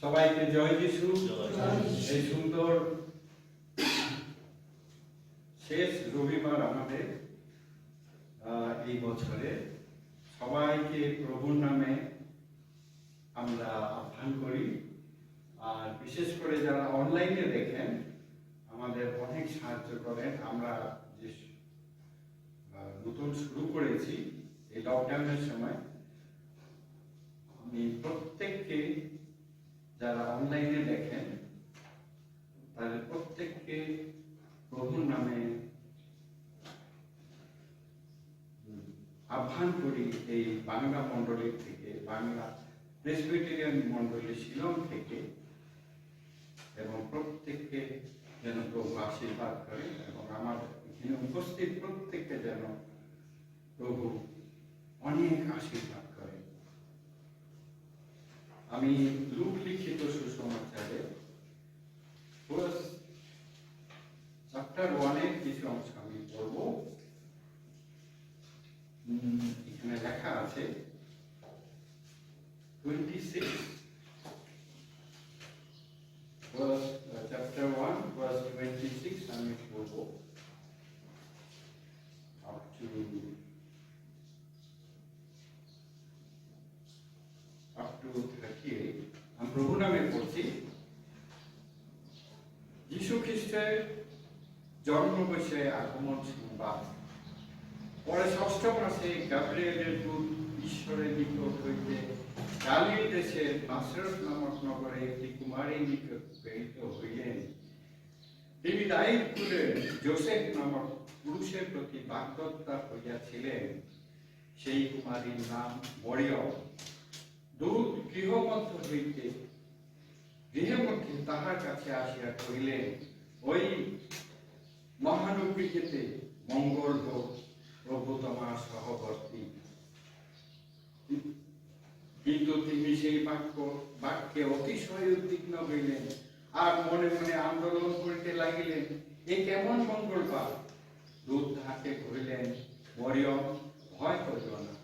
সবাইকে জয় যিশু। এই সুন্দর শেষ রবিবার আমাদের এই বছরে সবাইকে প্রভুর নামে আমরা আহ্বান করি। আর বিশেষ করে যারা অনলাইনে দেখেন আমাদের অনেক সাহায্য করেন। আমরা যে নতুন শুরু করেছি এই লকডাউনের সময়, আমি প্রত্যেককে যারা অনলাইনে দেখেন তাদের প্রত্যেককে প্রভুর নামে আহ্বান করি। এই বাংলা মন্ডলী থেকে, বাংলা প্রেসবিটেরিয়ান মন্ডলী শিলং থেকে, এবং প্রত্যেককে যেন প্রভু আশীর্বাদ করে এবং আমার এখানে উপস্থিত প্রত্যেককে যেন প্রভু অনেক আশীর্বাদ করে। আমি লুক লিখিত সুসমাচারে চ্যাপ্টার 1 কিছু অংশ আমি পড়ব। এখানে লেখা আছে 26 chapter 1 verse 26 আমি পড়ব up to 38। আমি প্রভু নামে পড়ছি। যীশু খ্রিস্টের জন্ম বিষয়ে আগমন সংবাদ। পরে 6ষ্ঠ মাসে গাব্রিয়েলের দূত ঈশ্বরের নিকট হইতে গালিল দেশের নাসরত নামক নগরে একটি কুমারীর নিকট প্রেরিত হইলেন। তিনি দাউদ কুলের যোসেফ নামক পুরুষের প্রতি বাগদত্তা হইয়াছিলেন। সেই কুমারীর নাম মরিয়ম। দূত গৃহের মধ্যে তাহার কাছে আসিয়া কহিলেন, ওই মহানগরীতে মঙ্গল হোক, প্রভু তোমার সহবর্তী। কিন্তু তিনি সেই বাক্যে অতিশয় উদ্বিগ্ন হইলেন আর মনে মনে আন্দোলন করিতে লাগিলেন, এ কেমন মঙ্গলবার। দূত তাহাকে কহিলেন, মরিয়ম, ভয় করিও না,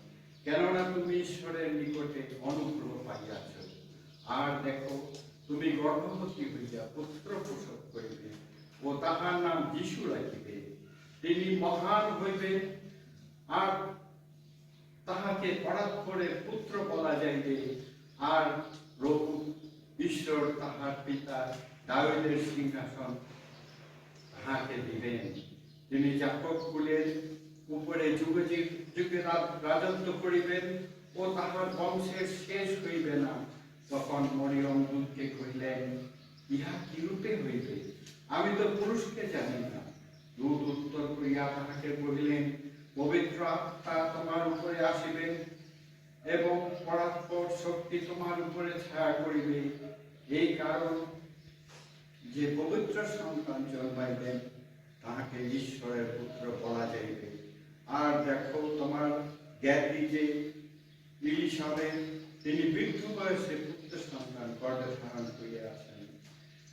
কেননা তুমি ঈশ্বরের নিকটে অনুগ্রহ পাইয়াছ। আর দেখো, তুমি গর্ভবতী হইয়া পুত্র প্রসব করিবে ও তাহার নাম যীশু রাখিবে। তিনি মহান হইবেন আর তাহাকে পরাৎপরের পুত্র বলা যাইবে। আর প্রভু ঈশ্বর তাহার পিতা দাউদের সিংহাসন তাহাকে দিবেন। তিনি যাকব কুলের উপরে যুগে যুগে রাজত্ব করিবেন ও তাহার বংশের শেষ হইবে না। তখন মরিয়ম দূতকে কহিলেন, ইহা কিরূপে হইবে? আমি তো পুরুষকে জানি না। দূত উত্তর করিয়া তাহাকে কহিলেন, পবিত্র আত্মা তোমার উপরে আসিবে এবং পরাৎপর শক্তি তোমার উপরে ছায়া করিবে। এই কারণ যে পবিত্র সন্তান জন্মাইবেন তাহাকে ঈশ্বরের পুত্র বলা যাইবে। আর দেখো, তোমার জ্ঞাতি যে ইলিশাবেত, তিনি বৃদ্ধ বয়সে পুত্র সন্তান গর্ভে ধারণ করিয়াছেন।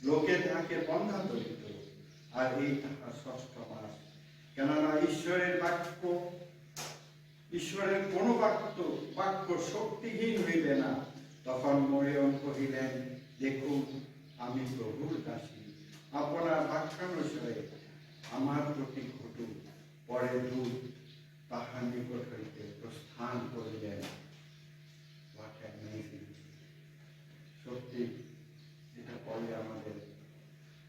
লোকে তাহাকে বন্ধা করিত, আর এই তাহার 6ষ্ঠ মাস। কেননা ঈশ্বরের কোন বাক্য শক্তিহীন হইবে না। তখন মরিয়ম কহিলেন, দেখুন, আমি প্রভুর দাসী, আপনার বাক্যানুসারে আমার প্রতি ঘটুক। পরে দূত তাহার নিকট হইতে প্রস্থান করিলেন। সত্যি এটা পড়ে আমাদের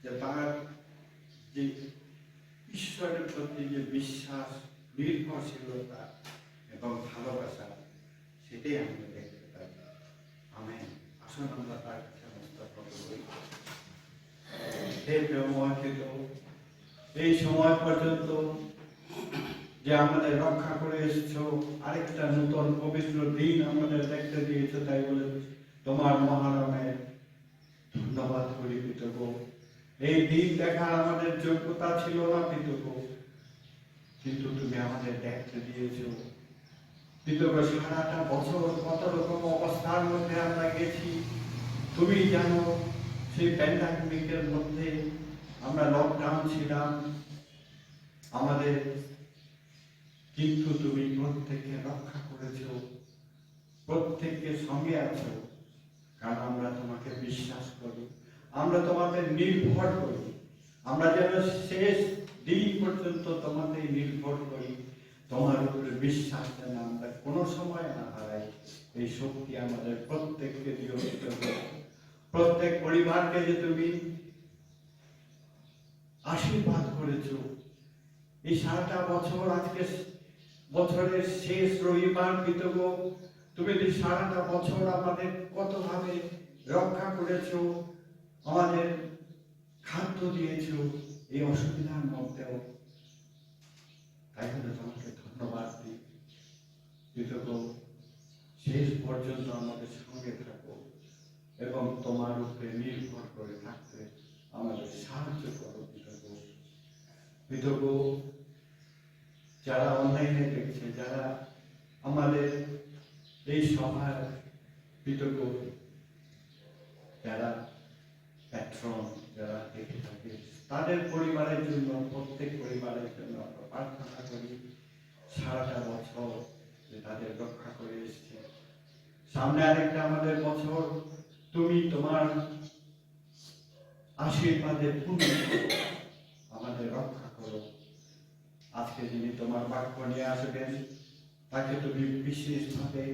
যে তার যে ঈশ্বরের প্রতি যে বিশ্বাস, নির্ভরশীলতা এবং ভালোবাসা, সেটাই আমরা দেখতে পাই। আমেন। আসুন আমরা তার কাছে নমস্কার করি। হে প্রেমময়, এই সময় পর্যন্ত যে আমাদের রক্ষা করে এসেছো, আরেকটা নতুন পবিত্র দিন আমাদের দেখতে দিয়েছো, তাই বলে তোমার মহানামে ধন্যবাদ করি পিতৃ। এই দিন দেখার আমাদের যোগ্যতা ছিল না পিতৃ, কিন্তু তুমি আমাদের দেখতে দিয়েছো পিতৃ। সারাটা বছর কত রকম অবস্থার মধ্যে আমরা গেছি তুমি জানো। সেই প্যান্ডামিকের মধ্যে আমরা লকডাউন ছিলাম আমাদের, কিন্তু তুমি প্রত্যেককে রক্ষা করেছো, প্রত্যেককে সঙ্গে আছো। কারণ আমরা তোমাকে বিশ্বাস করি, আমরা তোমাকে নির্ভর করি। আমরা যেন শেষ দিন পর্যন্ত তোমাকে নির্ভর করি, তোমার উপরে বিশ্বাস যেন আমরা কোনো সময় না হারাই। এই শক্তি আমাদের প্রত্যেককে দিও। প্রত্যেক পরিবারকে যে তুমি আশীর্বাদ করেছো, এই সারাটা বছর, আজকে বছরের শেষ রবিবার কৃতজ্ঞ, তুমি যে সারাটা বছর আমাদের কতভাবে রক্ষা করেছো, আমাদের খাদ্য দিয়েছো এই অসুবিধার মধ্যেও। তাই জন্য তোমাকে ধন্যবাদ দিই। কৃতজ্ঞ, শেষ পর্যন্ত আমাদের সঙ্গে থাকো এবং তোমার উপরে নির্ভর করে থাকতে আমাদের সাহায্য করো। কৃতজ্ঞ, যারা অনলাইনে দেখছে, যারা আমাদের এই সভায় কৃতজ্ঞ, যারা প্যাট্রন, যারা দেখে থাকে, তাদের পরিবারের জন্য, প্রত্যেক পরিবারের জন্য আমরা প্রার্থনা করি সারাটা বছর যে তাদের রক্ষা করে এসছে। সামনে আরেকটা আমাদের বছর তুমি তোমার আশীর্বাদে পূর্ণ আমাদের রক্ষা করো। আজকে যিনি তোমার বাক্য নিয়ে আসবেন তাকে তুমি বিশেষভাবে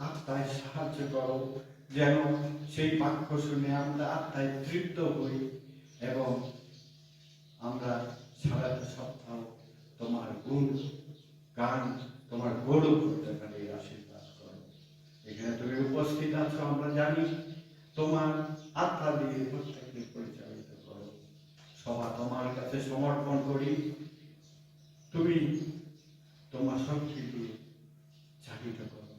আত্মায় সাহায্য করো, যেন সেই বাক্য শুনে আমরা আত্মায় তৃপ্ত হই এবং আমরা সারাটা সপ্তাহ তোমার গুণ গান, তোমার গৌরব করতে পারি। আশীর্বাদ করো। এখানে তুমি উপস্থিত আছো, আমরা জানি তোমার আত্মা দিয়ে প্রত্যেককে পরিচালিত করো। সভা তোমার কাছে সমর্পণ করি, তুমি তোমার শক্তি দিয়ে চালিত করো।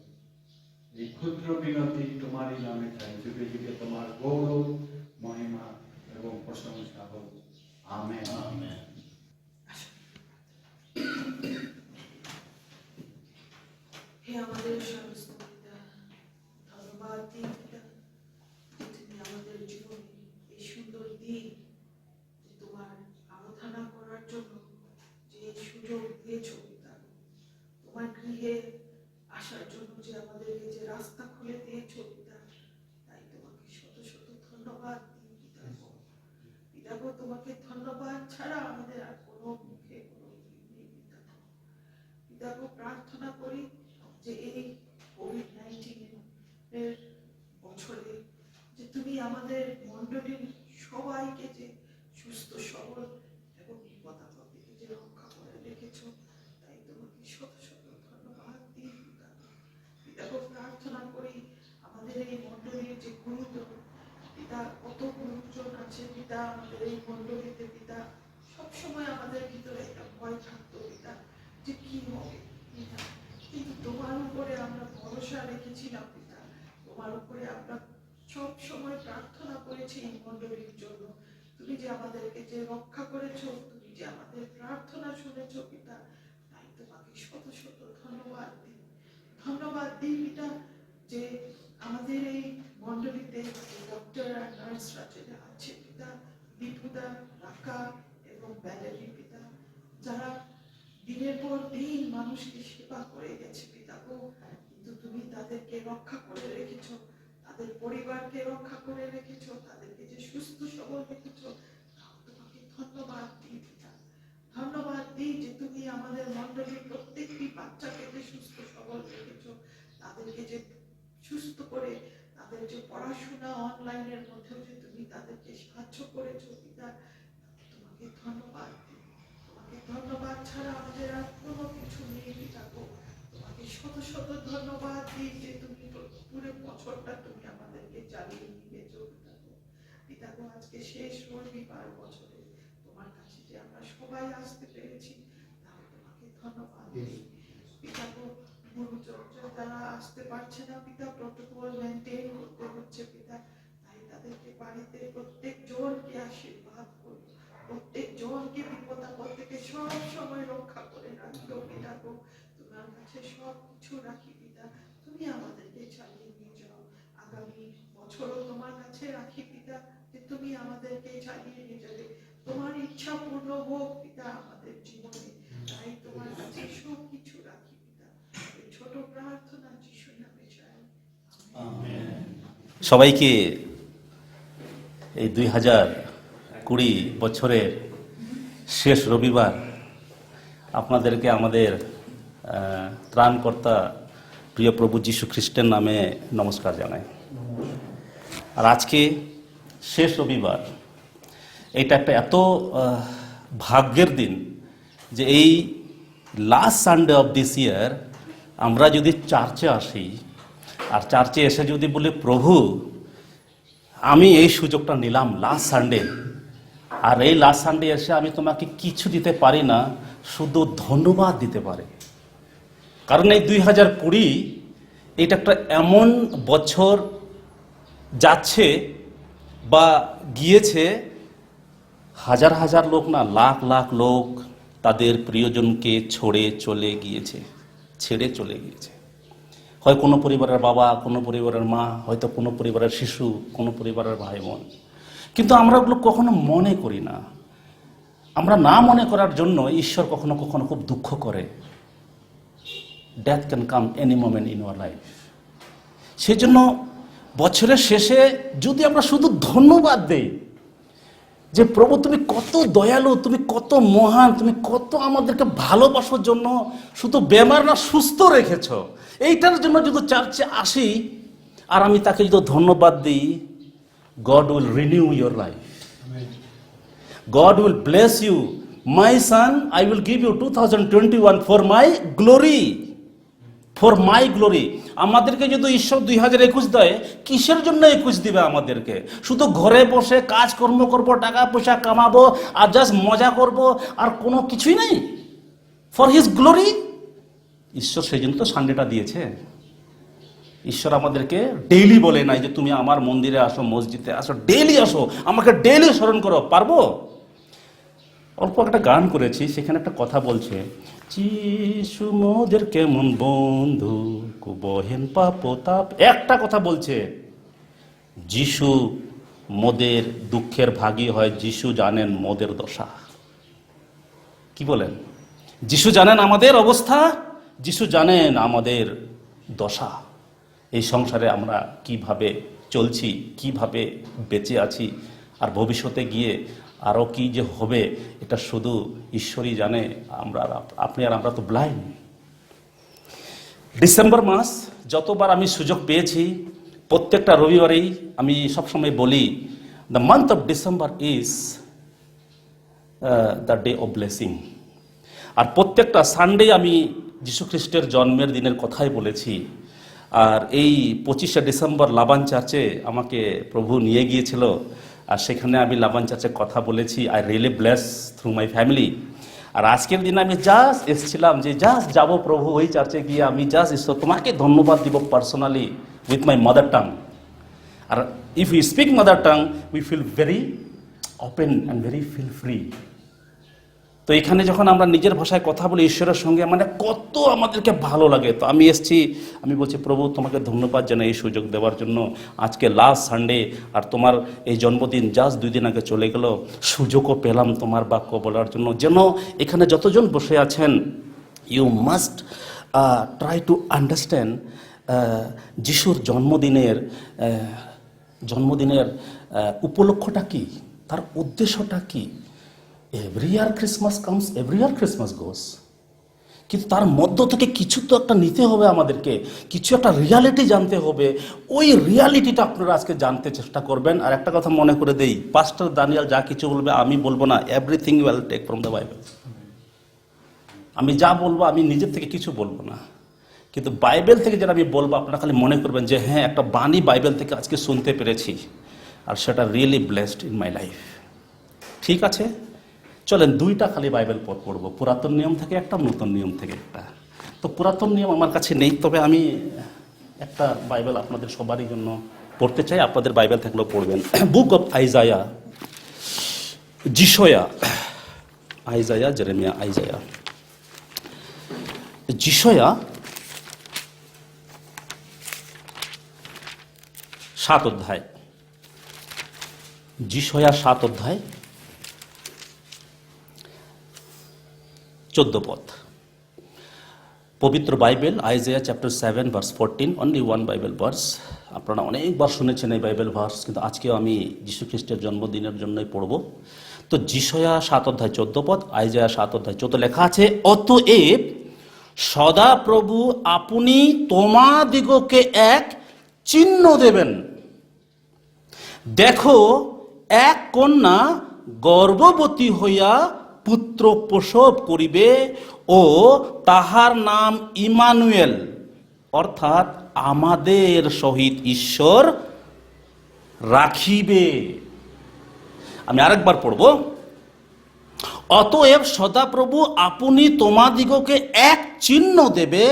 এই ক্ষুদ্র বিনতি তোমারই নামে চাই, যুগে যুগে তোমার গৌরব, মহিমা এবং প্রশংসা হোক। আমেন। আমেন। হে আমাদের সমস্ত পিতা, ধন্যবাদ দিই পিতা, তুমি আমাদের জীবনে এই সুন্দর দিন যে তোমার আরাধনা করার জন্য যে সুযোগ দিয়েছ পিতা, তোমার গৃহে আসার জন্য যে আমাদেরকে যে রাস্তা খুলে দিয়েছ পিতা, তাই তোমাকে শত শত ধন্যবাদ দিই পিতা। পিতা গো, তোমাকে ধন্যবাদ ছাড়া আমাদের আর কোনো মুখে কোনো নেই পিতা। পিতা গো, প্রার্থনা করি যে এই কোভিড-19 এর বছরে যে তুমি আমাদের মণ্ডলীর সবাইকে যে সুস্থ সবল এবং বিপদ আপদ থেকে যে রক্ষা করে রেখেছ, তাই তোমাকে শত শত ধন্যবাদ দিই পিতা। পিতা গো, প্রার্থনা করি আমাদের এই মণ্ডলীর যে গুরুজন পিতা, কত গুরুজন আছে পিতা আমাদের এই মণ্ডলীতে পিতা, সবসময় আমাদের ভিতরে একটা ভয় থাকতো পিতা যে কি হবে পিতা, কিন্তু তোমার উপরে আমরা ভরসা রেখেছিলাম পিতা। তোমার উপরে আমরা সব সময় প্রার্থনা করেছি এই মণ্ডলীর জন্য। তুমি যে আমাদেরকে যে রক্ষা করেছো, তুমি যে আমাদের প্রার্থনা শুনেছো পিতা, তাই তোমাকে শত শত ধন্যবাদ দিই। ধন্যবাদ দিই পিতা যে আমাদের এই মণ্ডলীতে ডক্টর আর নার্সরা যারা আছে পিতা, বিপুদা, রাকা এবং ব্যালেরি পিতা, যারা দিনের পর দিন মানুষকে সেবা করে গেছে পিতা গো, কিন্তু তুমি তাদেরকে রক্ষা করে রেখেছো, তাদের পরিবারকে রক্ষা করে রেখেছো, তাদেরকে যে সুস্থ সবল রেখেছো, তোমাকে ধন্যবাদ দিই পিতা। ধন্যবাদ দিই যে তুমি আমাদের মণ্ডলীর প্রত্যেকটি বাচ্চাকে যে সুস্থ সবল রেখেছো, তাদেরকে যে সুস্থ করে তাদের যে পড়াশোনা অনলাইনের মধ্যেও যে তুমি তাদেরকে সাহায্য করেছো পিতা, তোমাকে ধন্যবাদ দিই। তোমাকে ধন্যবাদ ছাড়া আমাদের আর কোনো কিছু নেই পিতা গো। তোমাকে শত শত ধন্যবাদ দিই যে তুমি পুরো বছরটা তুমি আমাদেরকে চালিয়ে নিয়েছো পিতা গো। পিতা গো, আজকে শেষ রবিবার বছরে তোমার কাছে যে আমরা সবাই আসতে পেরেছি, তাও তোমাকে ধন্যবাদ দিই পিতা গো। গুরুচর্যা যারা আসতে পারছে না পিতা, প্রটোকল মেনটেন করতে হচ্ছে পিতা, তাই তাদেরকে বাড়িতে প্রত্যেক জনকে আশীর্বাদ করো, প্রত্যেক জনকে বিপদ আপদ থেকে সব সময় রক্ষা করে রাখিও পিতা গো। তোমার কাছে সব কিছু রাখি পিতা, তুমি আমাদেরকে চালিয়ে নিয়ে যাও। আগামী বছরও তোমার কাছে রাখি পিতা, যে তুমি আমাদেরকে চালিয়ে নিয়ে যাবে। তোমার ইচ্ছা পূর্ণ হোক পিতা আমাদের জীবনে, তাই তোমার কাছে সব কিছু রাখি পিতা। এই ছোট প্রার্থনা যিশুর নামে চাই, আমেন। সবাইকে এই 2020 বছরের শেষ রবিবার আপনাদেরকে আমাদের ত্রাণকর্তা প্রিয় প্রভু যীশু খ্রিস্টের নামে নমস্কার জানাই। আর আজকে শেষ রবিবার, এটা একটা এত ভাগ্যের দিন যে এই লাস্ট সানডে অফ দিস ইয়ার আমরা যদি চার্চে আসি, আর চার্চে এসে যদি বলি প্রভু আমি এই সুযোগটা নিলাম লাস্ট সানডে, আর এই লাস্ট সানডে এসে আমি তোমাকে কিছু দিতে পারি না, শুধু ধন্যবাদ দিতে পারি। কারণ এই 2020 এটা একটা এমন বছর যাচ্ছে বা গিয়েছে, হাজার হাজার লোক না, লাখ লাখ লোক তাদের প্রিয়জনকে ছেড়ে চলে গিয়েছে। হয় কোনো পরিবারের বাবা, কোনো পরিবারের মা, হয়তো কোনো পরিবারের শিশু, কোনো পরিবারের ভাই বোন। কিন্তু আমরা ওগুলো কখনো মনে করি না। আমরা না মনে করার জন্য ঈশ্বর কখনো কখনো খুব দুঃখ করে। Death can come any moment in our life. সেই জন্য বছরের শেষে যদি আমরা শুধু ধন্যবাদ দেই যে প্রভু তুমি কত দয়ালু, তুমি কত মহান, তুমি কত আমাদেরকে ভালোবাসার জন্য শুধু বেমার না সুস্থ রেখেছ, এইটার জন্য যদি চার্চে আসি আর আমি তাকে যদি ধন্যবাদ দিই, God will renew your life. God will bless you. My son, I will give you 2021 for my glory. For my glory. আমাদেরকে যদি ঈশ্বর 2021 দেয়, কিসের জন্য 21 দিবে আমাদেরকে? শুধু ঘরে বসে কাজকর্ম করব, টাকা পয়সা কামাবো আর জাস্ট মজা করব, আর কোনো কিছুই নেই? For his glory. ঈশ্বর সেই জন্য তো সানডেটা দিয়েছে। ঈশ্বর আমাদেরকে ডেইলি বলে নাই যে তুমি আমার মন্দিরে আসো, মসজিদে আসো, ডেইলি আসো, আমাকে ডেইলি স্মরণ করো। পারবো? অল্প একটা গান করেছি, সেখানে একটা কথা বলছে, যিশু মোদের কেমন বন্ধু, বহেন পাপ তাপ। একটা কথা বলছে, যিশু মোদের দুঃখের ভাগী হয়, যিশু জানেন মোদের দশা। কি বলেন? যিশু জানেন আমাদের অবস্থা, যিশু জানেন আমাদের দশা। এই সংসারে আমরা কিভাবে চলছি, কিভাবে বেঁচে আছি, আর ভবিষ্যতে গিয়ে আরও কি যে হবে, এটা শুধু ঈশ্বরই জানে। আপনি আর আমরা তো ব্লাইন্ড। ডিসেম্বর মাস যতবার আমি সুযোগ পেয়েছি, প্রত্যেকটা রবিবারেই আমি সবসময় বলি, the month of December is the day of blessing. আর প্রত্যেকটা সানডে আমি যীশু খ্রিস্টের জন্মের দিনের কথাই বলেছি। আর এই 25শে ডিসেম্বর লাবান চার্চে আমাকে প্রভু নিয়ে গিয়েছিল, আর সেখানে আমি লাবান চার্চে কথা বলেছি। I really bless through my family. আর আজকের দিনে আমি জাস্ট এসেছিলাম যে জাস্ট যাবো প্রভু ওই চার্চে গিয়ে আমি জাস্ট ঈশ্বর তোমাকে ধন্যবাদ দিব personally with my mother tongue. আর if you speak mother tongue we feel very open and very feel free. তো এখানে যখন আমরা নিজের ভাষায় কথা বলি ঈশ্বরের সঙ্গে, মানে কত আমাদেরকে ভালো লাগে। তো আমি এসেছি, আমি বলছি প্রভু তোমাকে ধন্যবাদ জানাই এই সুযোগ দেওয়ার জন্য। আজকে লাস্ট সানডে, আর তোমার এই জন্মদিন জাস্ট 2 দিন আগে চলে গেল, সুযোগও পেলাম তোমার বাক্য বলার জন্য। যেন এখানে যতজন বসে আছেন, you must try to understand যিশুর জন্মদিনের উপলক্ষটা কি, তার উদ্দেশ্যটা কি। Every year Christmas comes, every year Christmas goes. কিন্তু তার মধ্য থেকে কিছু তো একটা নিতে হবে আমাদেরকে, কিছু একটা রিয়ালিটি জানতে হবে। ওই রিয়ালিটিটা আপনারা আজকে জানতে চেষ্টা করবেন। আর একটা কথা মনে করে দেই, পাস্টার দানিয়াল যা কিছু বলবে আমি বলবো না, everything you will take from the Bible. আমি যা বলবো আমি নিজের থেকে কিছু বলবো না, কিন্তু বাইবেল থেকে যেটা আমি বলবো আপনারা খালি মনে করবেন যে হ্যাঁ একটা বাণী বাইবেল থেকে আজকে শুনতে পেরেছি, আর সেটা really blessed in my life. ঠিক আছে, চলেন 2টা খালি বাইবেল পড় পড়বো, পুরাতন নিয়ম থেকে একটা, নতুন নিয়ম থেকে একটা। তো পুরাতন নিয়ম আমার কাছে নেই, তবে আমি একটা বাইবেল আপনাদের সবারই জন্য পড়তে চাই, আপনাদের বাইবেল থাকলেও পড়বেন। Book of Isaiah, Isaiah, Jeremiah, Isaiah, যিশয়া 7 অধ্যায়, যিশয়া 7 অধ্যায় 14 পদ। পবিত্র Bible Isaiah chapter 7 verse 14, only one Bible verse. আপনারা অনেকবার শুনেছেন এই বাইবেল ভার্স, কিন্তু আজকেও আমি যীশু খ্রিস্টের জন্মদিনের জন্যই পড়ব। তো যিশয়া 7 অধ্যায় 14 পদ, আইজায়া 7 অধ্যায় 14 লেখা আছে, অতএব সদা প্রভু আপনি তোমাদিগকে এক চিহ্ন দেবেন। দেখো, এক কন্যা গর্ভবতী হইয়া পুত্র প্রসব করিবে ও তাহার নাম ইমানুয়েল, অর্থাৎ আমাদের সহিত ঈশ্বর রাখিবে। আমি আরেকবার পড়ব, অতএব সদাপ্রভু আপনি তোমাদিগকে এক চিহ্ন দেবে,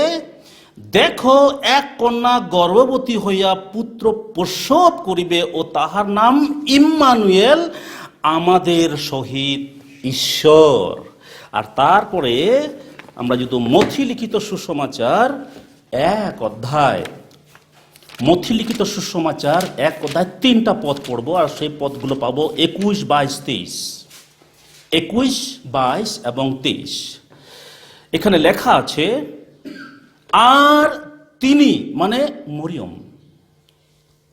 দেখো এক কন্যা গর্ভবতী হইয়া পুত্র প্রসব করিবে ও তাহার নাম ইম্মানুয়েল, আমাদের সহিত ঈশ্বর। আর তারপরে আমরা যদি মথি লিখিত সুসমাচার 1 অধ্যায়, মথি লিখিত সুসমাচার 1 অধ্যায় 3টা পদ পড়বো, আর সেই পদগুলো পাবো 21, 22, 23। 21, 22 এবং 23। এখানে লেখা আছে, আর তিনি মানে মরিয়ম,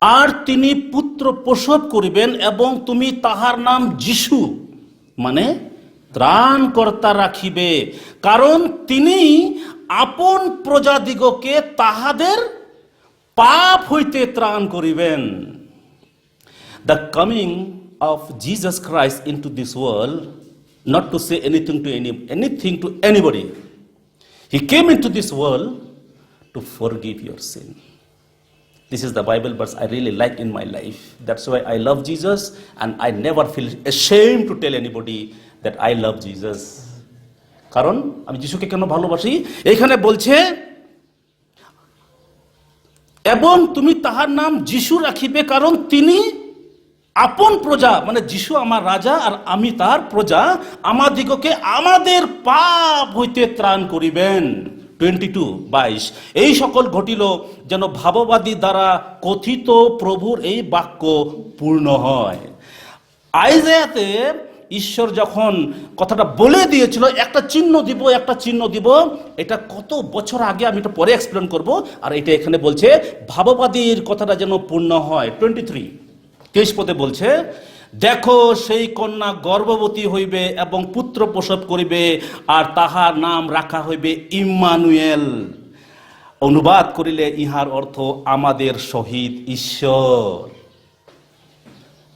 আর তিনি পুত্র প্রসব করিবেন এবং তুমি তাহার নাম যিশু মানে ত্রাণকর্তা রাখিবে, কারণ তিনি আপন প্রজাদিগকে তাহাদের পাপ হইতে ত্রাণ করিবেন। The coming of Jesus Christ into this world, not to say anything to anybody. He came into this world to forgive your sin. This is the Bible verse I really like in my life. That's why I love Jesus, and I never feel ashamed to tell anybody that I love Jesus. কারণ আমি যিশুকে কেন ভালোবাসি, এখানে বলছে, এবং তুমি তাহার নাম যিশু রাখিবে, কারণ তিনি আপন প্রজা মানে যিশু আমার রাজা আর আমি তার প্রজা, আমাদিগকে আমাদের পাপ হইতে ত্রাণ করিবেন। 22, 22। এই সকল ঘটিল যেন ভাববাদী দ্বারা কথিত প্রভুর এই বাক্য পূর্ণ হয়। আইজায়াতে ঈশ্বর যখন কথাটা বলে দিয়েছিল, একটা চিহ্ন দিব, একটা চিহ্ন দিব, এটা কত বছর আগে, আমি এটা পরে এক্সপ্লেন করব। আর এটা এখানে বলছে ভাববাদীর কথাটা যেন পূর্ণ হয়। 23 পদে বলছে, দেখো সেই কন্যা গর্ভবতী হইবে এবং পুত্র প্রসব করিবে, আর তাহার নাম রাখা হইবে ইম্মানুয়েল। অনুবাদ করিলে ইহার অর্থ আমাদের সহিত ঈশ্বর।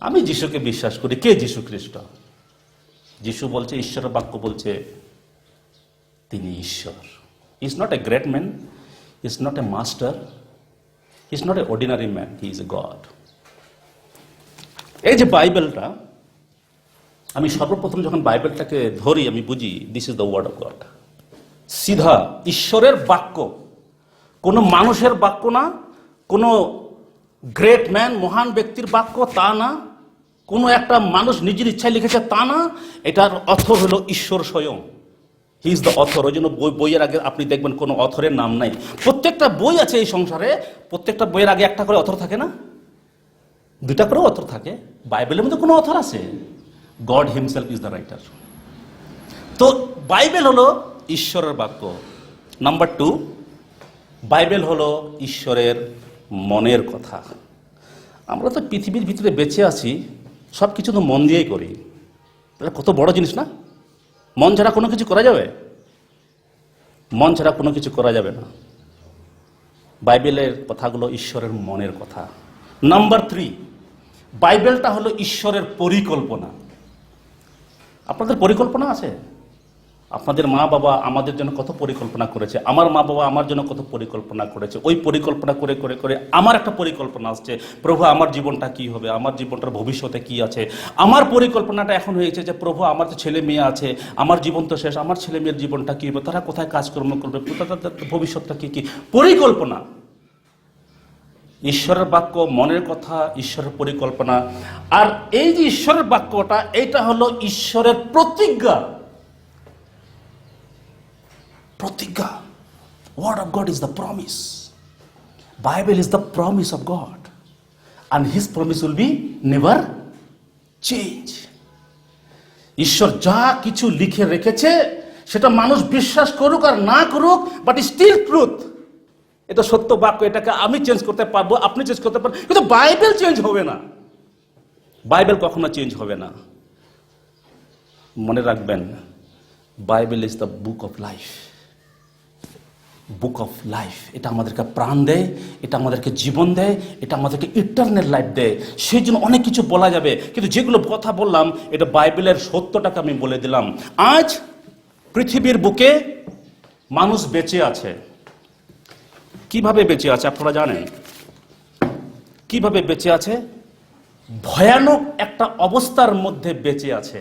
আমি যিশুকে বিশ্বাস করি। কে যিশু খ্রিস্ট? যিশু বলছে, ঈশ্বরের বাক্য বলছে তিনি ঈশ্বর। He is not a great man, he is not a master, he is not a ordinary man, he is a god. এই যে বাইবেলটা, আমি সর্বপ্রথম যখন বাইবেলটাকে ধরি আমি বুঝি this is the word of God. সিধা ঈশ্বরের বাক্য, কোনো মানুষের বাক্য না, কোনো গ্রেট ম্যান মহান ব্যক্তির বাক্য তা না, কোনো একটা মানুষ নিজের ইচ্ছায় লিখেছে তা না, এটার অথর হলো ঈশ্বর স্বয়ং। He is the author. ওই জন্য বইয়ের আগে আপনি দেখবেন কোনো অথরের নাম নাই। প্রত্যেকটা বই আছে এই সংসারে, প্রত্যেকটা বইয়ের আগে একটা করে অথর থাকে না, 2টা করেও অথর থাকে। বাইবেলের মধ্যে কোনো অথর আছে? God himself is the writer. তো বাইবেল হলো ঈশ্বরের বাক্য। নাম্বার 2, বাইবেল হলো ঈশ্বরের মনের কথা। আমরা তো পৃথিবীর ভিতরে বেঁচে আছি, সব কিছু তো মন দিয়েই করি। এটা কত বড় জিনিস না? মন ছাড়া কোনো কিছু করা যাবে? মন ছাড়া কোনো কিছু করা যাবে না। বাইবেলের কথাগুলো ঈশ্বরের মনের কথা। নাম্বার 3, বাইবেলটা হলো ঈশ্বরের পরিকল্পনা। আপনাদের পরিকল্পনা আছে? আপনাদের মা বাবা আমাদের জন্য কত পরিকল্পনা করেছে, আমার মা বাবা আমার জন্য কত পরিকল্পনা করেছে। ওই পরিকল্পনা করে করে করে আমার একটা পরিকল্পনা আসছে, প্রভু আমার জীবনটা কি হবে, আমার জীবনটার ভবিষ্যতে কি আছে। আমার পরিকল্পনাটা এখন হয়েছে যে প্রভু আমার তো ছেলে মেয়ে আছে, আমার জীবন তো শেষ, আমার ছেলে মেয়ের জীবনটা কি হবে, তারা কোথায় কাজকর্ম করবে, তাদের ভবিষ্যৎটা কি কি, পরিকল্পনা। ঈশ্বরের বাক্য মনের কথা, ঈশ্বরের পরিকল্পনা। আর এই যে ঈশ্বরের বাক্যটা, এটা হলো ঈশ্বরের প্রতিজ্ঞা। প্রতিজ্ঞা। Word of God is the promise. Bible is the promise of God, and His promise will be never change. ঈশ্বর যা কিছু লিখে রেখেছে সেটা মানুষ বিশ্বাস করুক আর না করুক, বাট স্টিল ট্রুথ। এটা সত্য বাক্য, এটাকে আমি চেঞ্জ করতে পারবো, আপনি চেঞ্জ করতে পারবেন, কিন্তু বাইবেল চেঞ্জ হবে না। বাইবেল কখনো চেঞ্জ হবে না। মনে রাখবেন, Bible is the book of life. Book of life, এটা আমাদেরকে প্রাণ দেয়, এটা আমাদেরকে জীবন দেয়, এটা আমাদেরকে ইটারনাল লাইফ দেয়। সেই জন্য অনেক কিছু বলা যাবে, কিন্তু যেগুলো কথা বললাম এটা বাইবেলের সত্যটাকে আমি বলে দিলাম। আজ পৃথিবীর বুকে মানুষ বেঁচে আছে। কিভাবে বেঁচে আছে আপনারা জানেন? কিভাবে বেঁচে আছে? ভয়ানক একটা অবস্থার মধ্যে বেঁচে আছে।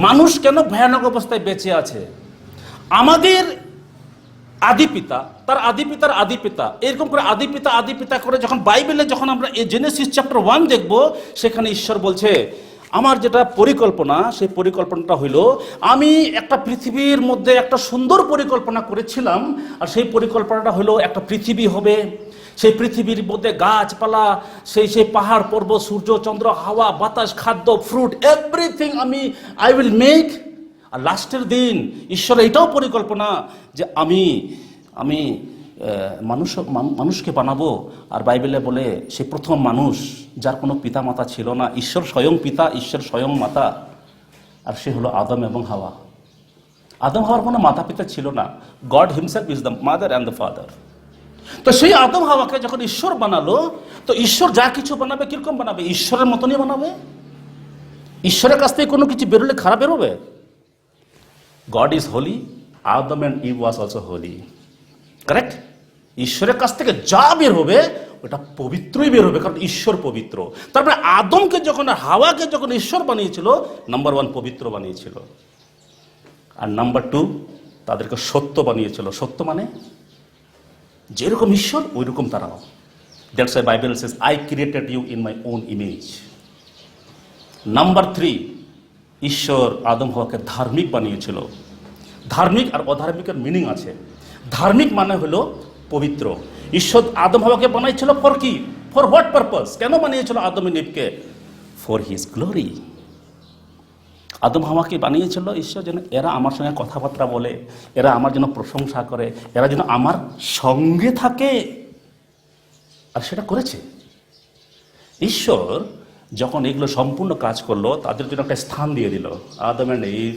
মানুষ কেন ভয়ানক অবস্থায় বেঁচে আছে? আমাদের আদিপিতা, তার আদিপিতার আদিপিতা, এরকম করে আদিপিতা আদিপিতা করে যখন বাইবেলে যখন আমরা এই জেনেসিস চ্যাপ্টার 1 দেখব, সেখানে ঈশ্বর বলছে আমার যেটা পরিকল্পনা, সেই পরিকল্পনাটা হইল আমি একটা পৃথিবীর মধ্যে একটা সুন্দর পরিকল্পনা করেছিলাম। আর সেই পরিকল্পনাটা হলো একটা পৃথিবী হবে, সেই পৃথিবীর মধ্যে গাছপালা, সেই পাহাড় পর্বত, সূর্য চন্দ্র, হাওয়া বাতাস, খাদ্য, fruit, everything I will make. আর লাস্টের দিন ঈশ্বর এটাও পরিকল্পনা যে আমি মানুষকে বানাবো। আর বাইবেলে বলে সে প্রথম মানুষ যার কোনো পিতা মাতা ছিল না, ঈশ্বর স্বয়ং পিতা, ঈশ্বর স্বয়ং মাতা, আর সে হলো আদম এবং হাওয়া। আদম হাওয়ার কোনো মাতা পিতা ছিল না। God himself is the mother and the father. তো সেই আদম হাওয়াকে যখন ঈশ্বর বানালো, তো ঈশ্বর যা কিছু বানাবে কিরকম বানাবে? ঈশ্বরের মতনই বানাবে। ঈশ্বরের কাছ থেকে কোনো কিছু বেরোলে খারাপ বেরোবে? God is holy, Adam and Eve was also holy. Correct? ঈশ্বরের কাছ থেকে যা বের হবে ওটা পবিত্রই বের হবে, কারণ ঈশ্বর পবিত্র। তারপরে আদমকে যখন আর হাওয়াকে যখন ঈশ্বর বানিয়েছিল, নাম্বার 1 পবিত্র বানিয়েছিল, আর নাম্বার 2 তাদেরকে সত্য বানিয়েছিল। সত্য মানে যেরকম ঈশ্বর ওই রকম তারাও। That's why Bible says I created you in my own image. Number 3, ঈশ্বর আদম হাওয়াকে ধার্মিক বানিয়েছিল। ধার্মিক আর অধার্মিকের মিনিং আছে। ধার্মিক মানে হলো পবিত্র। ঈশ্বর আদম হাওয়াকে বানাইছিল ফর কি? For what purpose? কেন বানিয়েছিল আদম এন্ড ইভকে? For his glory. আদম হাওয়াকে বানিয়েছিল ঈশ্বর যেন এরা আমার সঙ্গে কথাবার্তা বলে, এরা আমার জন্য প্রশংসা করে, এরা যেন আমার সঙ্গে থাকে। আর সেটা করেছে ঈশ্বর। যখন এগুলো সম্পূর্ণ কাজ করলো, তাদের জন্য একটা স্থান দিয়ে দিল। Adam and Eve,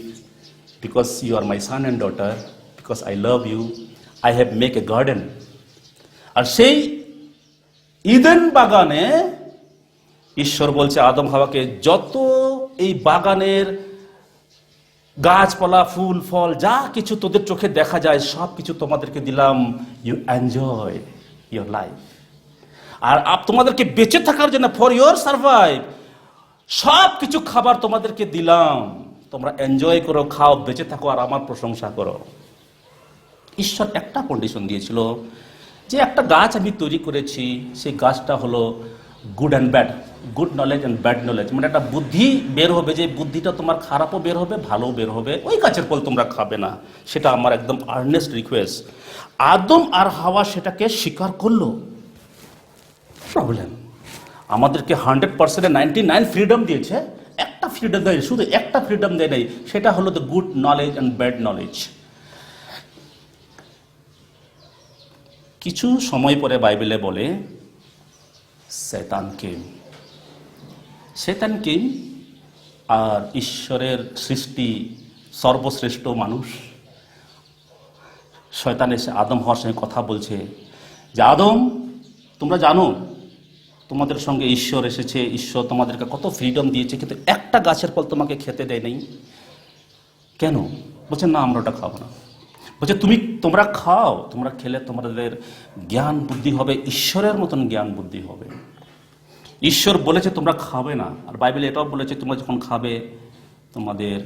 because you are my son and daughter, because I love you, I have make a garden. আর সেই ইডেন বাগানে ঈশ্বর বলছে আদম হাওয়াকে, যত এই বাগানের গাছপালা, ফুল ফল, যা কিছু তোদের চোখে দেখা যায় সব কিছু তোমাদেরকে দিলাম, ইউ এনজয় ইউর লাইফ। আর তোমাদেরকে বেঁচে থাকার জন্য, ফর ইউর সার্ভাইভ, সব কিছু খাবার তোমাদেরকে দিলাম, তোমরা এনজয় করো, খাও, বেঁচে থাকো, আর আমার প্রশংসা করো। ঈশ্বর একটা কন্ডিশন দিয়েছিল যে একটা গাছ আমি তৈরি করেছি, সেই গাছটা হলো good and bad, good knowledge and bad knowledge. মানে একটা বুদ্ধি বের হবে, যে বুদ্ধিটা তোমার খারাপও বের হবে, ভালোও বের হবে। ওই গাছের ফল তোমরা খাবে না, সেটা আমার একদম আর্নেস্ট রিকোয়েস্ট। আদম আর হাওয়া সেটাকে স্বীকার করলো। প্রবলেম, আমাদেরকে 100% 99 ফ্রিডম দিয়েছে, একটা ফ্রিডম দেয়, শুধু একটা ফ্রিডম দেয় নাই, সেটা হলো the good knowledge and bad knowledge. কিছু সময় পরে বাইবেলে বলে শয়তান কেম, আর ঈশ্বরের সৃষ্টি সর্বশ্রেষ্ঠ মানুষ শয়তান এসে আদম হওয়ার সঙ্গে কথা বলছে যে আদম, তোমরা জানো তোমাদের সঙ্গে ঈশ্বর এসেছে, ঈশ্বর তোমাদেরকে কত ফ্রিডম দিয়েছে, কিন্তু একটা গাছের ফল তোমাকে খেতে দেয় নাই কেন? বলছে না, আমরা ওটা খাবো না। বলছে তোমরা খাও, তোমরা খেলে তোমাদের জ্ঞান বুদ্ধি হবে, ঈশ্বরের মতন জ্ঞান বুদ্ধি হবে। ঈশ্বর বলেছে তোমরা খাবে না, আর বাইবেল এটাও বলেছে তোমরা যখন খাবে তোমাদের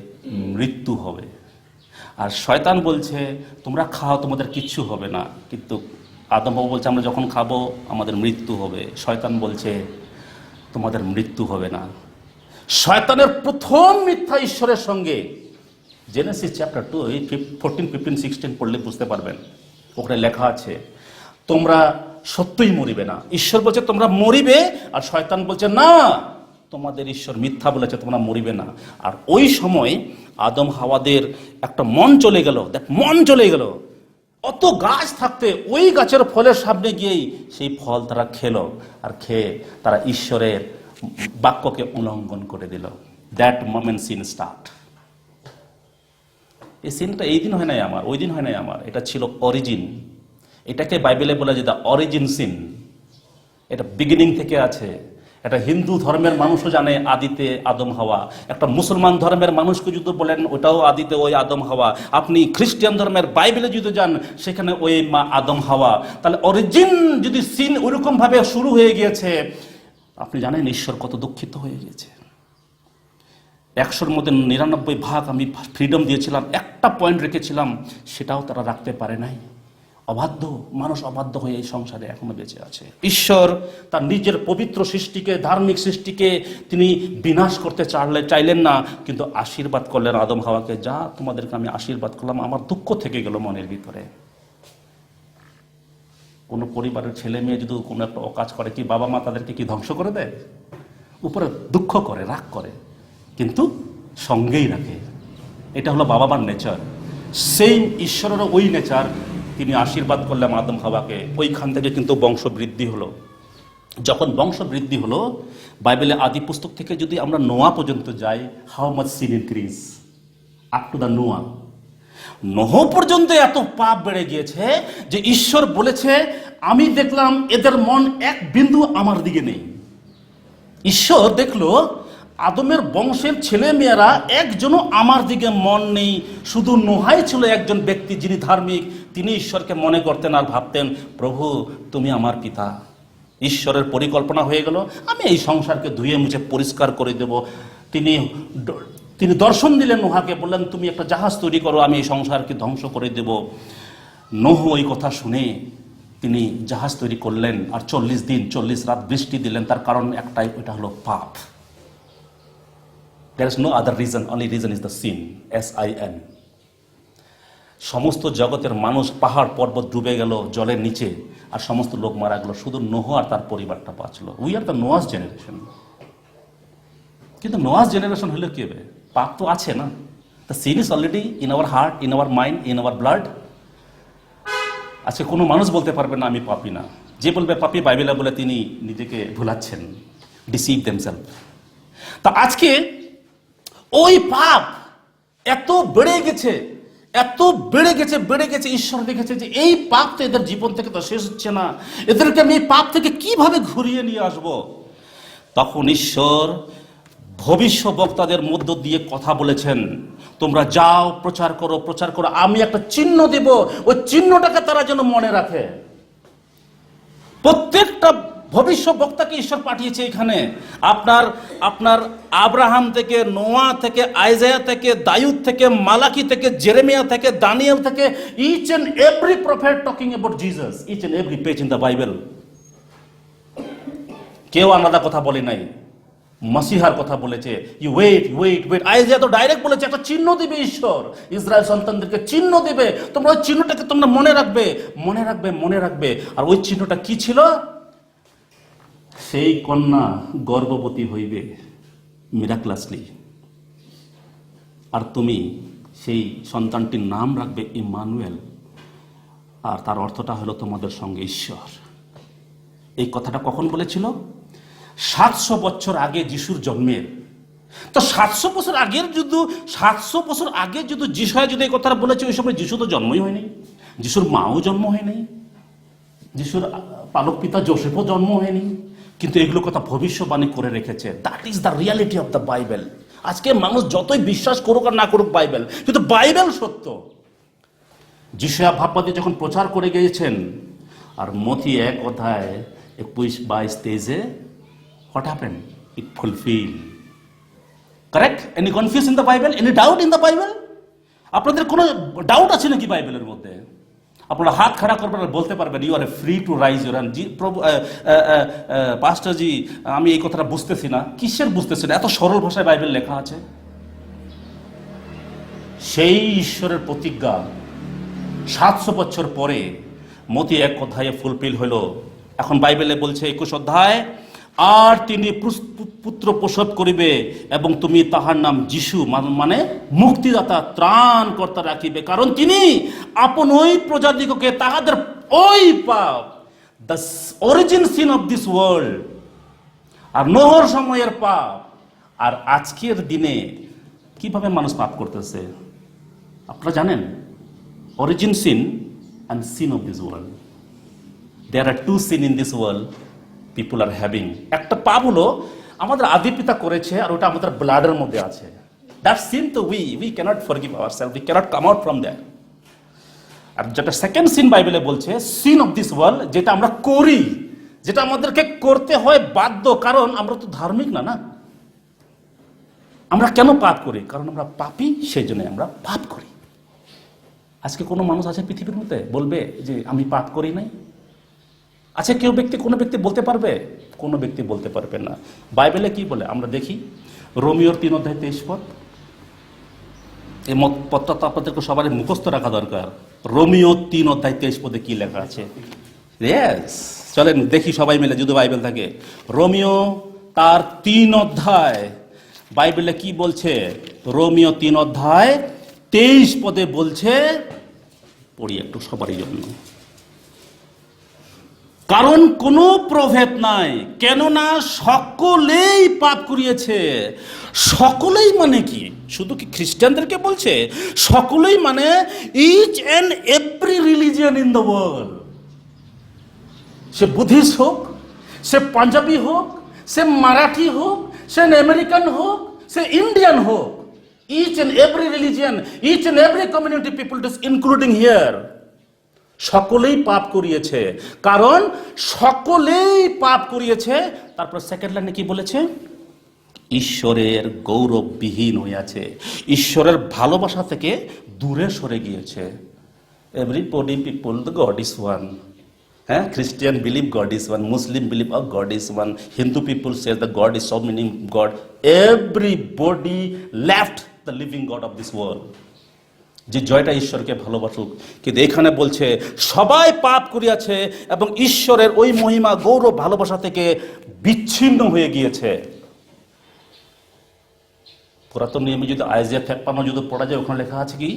মৃত্যু হবে। আর শয়তান বলছে তোমরা খাও, তোমাদের কিচ্ছু হবে না, কিন্তু আদম বাবু বলছে আমরা যখন খাবো আমাদের মৃত্যু হবে। শয়তান বলছে তোমাদের মৃত্যু হবে না। শয়তানের প্রথম মিথ্যা ঈশ্বরের সঙ্গে, জেনেসিস চ্যাপ্টার 2 14, 15, 16 পড়লে বুঝতে পারবেন, ওখানে লেখা আছে তোমরা সত্যই মরিবে না। ঈশ্বর বলছে তোমরা মরিবে, আর শয়তান বলছে না, তোমাদের ঈশ্বর মিথ্যা বলেছে, তোমরা মরিবে না। আর ওই সময় আদম হাওয়াদের একটা মন চলে গেল, দেখ মন চলে গেল, অত গাছ থাকতে ওই গাছের ফলের সামনে গিয়েই সেই ফল তারা খেলো, আর খেয়ে তারা ঈশ্বরের বাক্যকে উল্লঙ্ঘন করে দিল। That moment sin start. এই সিনটা এই দিন হয় নাই আমার, ওই দিন হয় নাই আমার, এটা ছিল অরিজিন। এটাকে বাইবেলে বলে যে দ্য অরিজিন সিন। এটা বিগিনিং থেকে আছে। এটা হিন্দু ধর্মের মানুষও জানে আদিতে আদম হাওয়া, একটা মুসলমান ধর্মের মানুষকে যদি বলেন ওটাও আদিতে ওই আদম হাওয়া, আপনি খ্রিস্টান ধর্মের বাইবেলে যদি যান সেখানে ওই মা আদম হাওয়া। তাহলে অরিজিন যদি সিন ওইরকম ভাবে শুরু হয়ে গিয়েছে, আপনি জানেন ঈশ্বর কত দুঃখিত হয়ে গিয়েছে। 100-র মধ্যে 99 ভাগ আমি ফ্রিডম দিয়েছিলাম, একটা পয়েন্ট রেখেছিলাম, সেটাও তারা রাখতে পারে নাই। অবাধ্য মানুষ, অবাধ্য হয়ে এই সংসারে এখনো বেঁচে আছে। ঈশ্বর তার নিজের পবিত্র সৃষ্টিকে, ধার্মিক সৃষ্টিকে তিনি বিনাশ করতে চাইলেন না, কিন্তু আশীর্বাদ করলেন আদম হাওয়াকে। যা তোমাদেরকে আমি আশীর্বাদ করলাম, আমার দুঃখ থেকে গেল মনের ভিতরে। কোনো পরিবারের ছেলে মেয়ে যদি কোনো একটা অকাজ করে, কি বাবা মা তাদেরকে কি ধ্বংস করে দেয়? উপরে দুঃখ করে, রাগ করে, কিন্তু সঙ্গেই রাখে। এটা হলো বাবা মার নেচার। সেই ঈশ্বরেরও ওই নেচার। তিনি আশীর্বাদ করলেন আদম হাওয়াকে, ওইখান থেকে কিন্তু বংশ বৃদ্ধি হলো। যখন বংশ বৃদ্ধি হলো, বাইবেলে আদি পুস্তক থেকে যদি আমরা নোয়া পর্যন্ত যাই, how much sin increase up to the Noah. Noah পর্যন্ত এত পাপ বেড়ে গিয়েছে যে ঈশ্বর বলেছে, আমি দেখলাম এদের মন এক বিন্দু আমার দিকে নেই। ঈশ্বর দেখলো আদমের বংশের ছেলে মেয়েরা একজনও আমার দিকে মন নেই। শুধু নোহাই ছিল একজন ব্যক্তি যিনি ধার্মিক, তিনি ঈশ্বরকে মনে করতেন আর ভাবতেন, প্রভু তুমি আমার পিতা। ঈশ্বরের পরিকল্পনা হয়ে গেল, আমি এই সংসারকে ধুয়ে মুছে পরিষ্কার করে দেব। তিনি দর্শন দিলেন নোহাকে, বললেন তুমি একটা জাহাজ তৈরি করো, আমি এই সংসারকে ধ্বংস করে দেব। নোহ ওই কথা শুনে তিনি জাহাজ তৈরি করলেন, আর 40 দিন 40 রাত বৃষ্টি দিলেন। তার কারণ একটাই, ওইটা হলো পাপ। There is no other reason, only reason is the sin, S-I-N. সমস্ত জগতের মানুষ, পাহাড় পর্বত ডুবে গেল জলের নিচে, আর সমস্ত লোক মারা গেল, শুধু নোহ আর তার পরিবারটা বাঁচলো। We are the Noah's generation. কিন্তু নোয়াস জেনারেশন হলে কি হবে? পাপ তো আছে না। The sin is already in our heart, in our mind, in our blood. আজকে কোনো মানুষ বলতে পারবে না আমি পাপী না। যে বলবে পাপী, বাইবেলে বলে তিনি নিজেকে ভুলাচ্ছেন, ডিসিভ দেমসেলফ। তা আজকে ওই পাপ এত বেড়ে গেছে, এত বেড়ে গেছে। ঈশ্বর দেখেছে যে এই পাপ তো এদের জীবন থেকে তো শেষ হচ্ছে না, এদেরকে আমি এই পাপ থেকে কিভাবে ঘুরিয়ে নিয়ে আসব। তখন ঈশ্বর ভবিষ্যদ্বক্তাদের মধ্য দিয়ে কথা বলেছেন, তোমরা যাও, প্রচার করো, আমি একটা চিহ্ন দেব, ওই চিহ্নটাকে তারা যেন মনে রাখে। প্রত্যেকটা ভবিষ্যদ্বক্তাকে ঈশ্বর পাঠিয়েছে এখানে। আপনার আব্রাহাম থেকে, নোয়া থেকে, আইজায়া থেকে, দাউদ থেকে, মালাকি থেকে, জেরেমিয়া থেকে, দানিয়েল থেকে, each and every prophet talking about Jesus, each and every page in the Bible. কেউ আলাদা কথা বলে নাই, মসিহার কথা বলেছে। You wait. আইজায়া তো ডাইরেক্ট বলেছে একটা চিহ্ন দিবে ঈশ্বর, ইসরায়েল সন্তানদেরকে চিহ্ন দিবে, তোমরা ওই চিহ্নটাকে তোমরা মনে রাখবে। আর ওই চিহ্নটা কি ছিল? সেই কন্যা গর্ভবতী হইবে মিরাক্লাসলি, আর তুমি সেই সন্তানটির নাম রাখবে ইম্মানুয়েল, আর তার অর্থটা হলো তোমাদের সঙ্গে ঈশ্বর। এই কথাটা কখন বলেছিল? 700 বছর আগে যিশুর জন্মের। তো 700 বছর আগে যদি যিশু যদি এই কথাটা বলেছে, ওই সময় যিশু তো জন্মই হয়নি, যিশুর মাও জন্ম হয়নি, যিশুর পালক পিতা যোসেফও জন্ম হয়নি, কিন্তু এগুলো কথা ভবিষ্যবাণী করে রেখেছে। That is the reality of the Bible. আজকে মানুষ যতই বিশ্বাস করুক আর না করুক বাইবেল, কিন্তু বাইবেল সত্য। যিশু ভাববাদী যখন প্রচার করে গিয়েছেন, আর মথি 1:21-22 what happened? It fulfilled. Correct? Any confusion in the Bible? Any doubt in the Bible? আপনাদের কোনো ডাউট আছে নাকি বাইবেলের মধ্যে? আপনারা হাত খাড়া করবেন আর বলতে পারবেন, you are free to raise your hand. জি প্রভু, পাস্টারজি, আমি এই কথাটা বুঝতেছি না। কিসের বুঝতেছি না? এত সরল ভাষায় বাইবেল লেখা আছে। সেই ঈশ্বরের প্রতিজ্ঞা 700 বছর পরে মতি 1 অধ্যায়ে ফুলফিল হলো। এখন বাইবেলে বলছে 21 অধ্যায়, আর তিনি পুত্র প্রসব করিবে এবং তুমি তাহার নাম যিশু মানে মুক্তিদাতা ত্রাণকর্তা রাখিবে, কারণ তিনি আপন ওই প্রজাদিগকে তাহাদের ওই পাপ, the origin sin of this world, আর নোহর সময়ের পাপ আর আজকের দিনে কিভাবে মানুষ পাপ করতেছে আপনারা জানেন? Origin sin and sin of this world, there are two sin in this world people are having. একটা পাপ হলো আমাদের আদি পিতা করেছে, আর ওটা আমাদের ব্লাডের মধ্যে আছে। দ্যাট সিন তো we cannot forgive ourselves, we cannot come out from that. আর যেটা সেকেন্ড সিন বাইবেলে বলছে, সিন অফ দিস ওয়ার্ল্ড, যেটা আমরা করি, যেটা আমাদেরকে করতে হয় বাধ্য, কারণ আমরা তো ধার্মিক না। আমরা কেন পাপ করি? কারণ আমরা পাপী, সেই জন্য আমরা পাপ করি। আজকে কোনো মানুষ আছে পৃথিবীর মধ্যে বলবে যে আমি পাপ করি নাই? আছে কোনো ব্যক্তি বলতে পারবে? কোনো ব্যক্তি বলতে পারবে না। বাইবেলে কি বলে আমরা দেখি, রোমিওর 3:23 এই পদটা তো আপনাদেরকে সবারই মুখস্থ রাখা দরকার। রোমিও 3:23 কি লেখা আছে? ইয়েস, চলেন দেখি সবাই মিলে, যদি বাইবেল থাকে। রোমিও তার 3 অধ্যায় বাইবেলে কি বলছে? রোমিও 3:23 বলছে, পড়ি একটু সবারই জন্য। কারণ কোনো প্রভেদ নাই, কেননা সকলেই পাপ করিয়েছে। সকলেই মানে কি? শুধু কি খ্রিস্টানদেরকে বলছে? সকলেই মানে each and every religion in the world. সে বুদ্ধিস্ট হোক, সে পাঞ্জাবি হোক, সে মারাঠি হোক, সে আমেরিকান হোক, সে ইন্ডিয়ান হোক, each and every religion, each and every community people is including here, সকলেই পাপ করিয়েছে। কারণ সকলেই পাপ করিয়েছে। তারপর সেকেন্ড লাইনে কি বলেছে? ঈশ্বরের গৌরববিহীন হইয়াছে, ঈশ্বরের ভালোবাসা থেকে দূরে সরে গিয়েছে। Everybody people the God is one. হ্যাঁ, Christian believe God is one, Muslim believe God is one, Hindu people say the God is so many God. Everybody left the living God of this world. যে জয়টা ঈশ্বরকে ভালোবাসুক, কিন্তু এখানে বলছে সবাই পাপ করিয়াছে এবং ঈশ্বরের ওই মহিমা, গৌরব, ভালোবাসা থেকে বিচ্ছিন্ন হয়ে গিয়েছে। পুরাতন নিয়মে যদি আইজিয়া 53 যদি পড়া যায়, ওখানে লেখা আছে কি?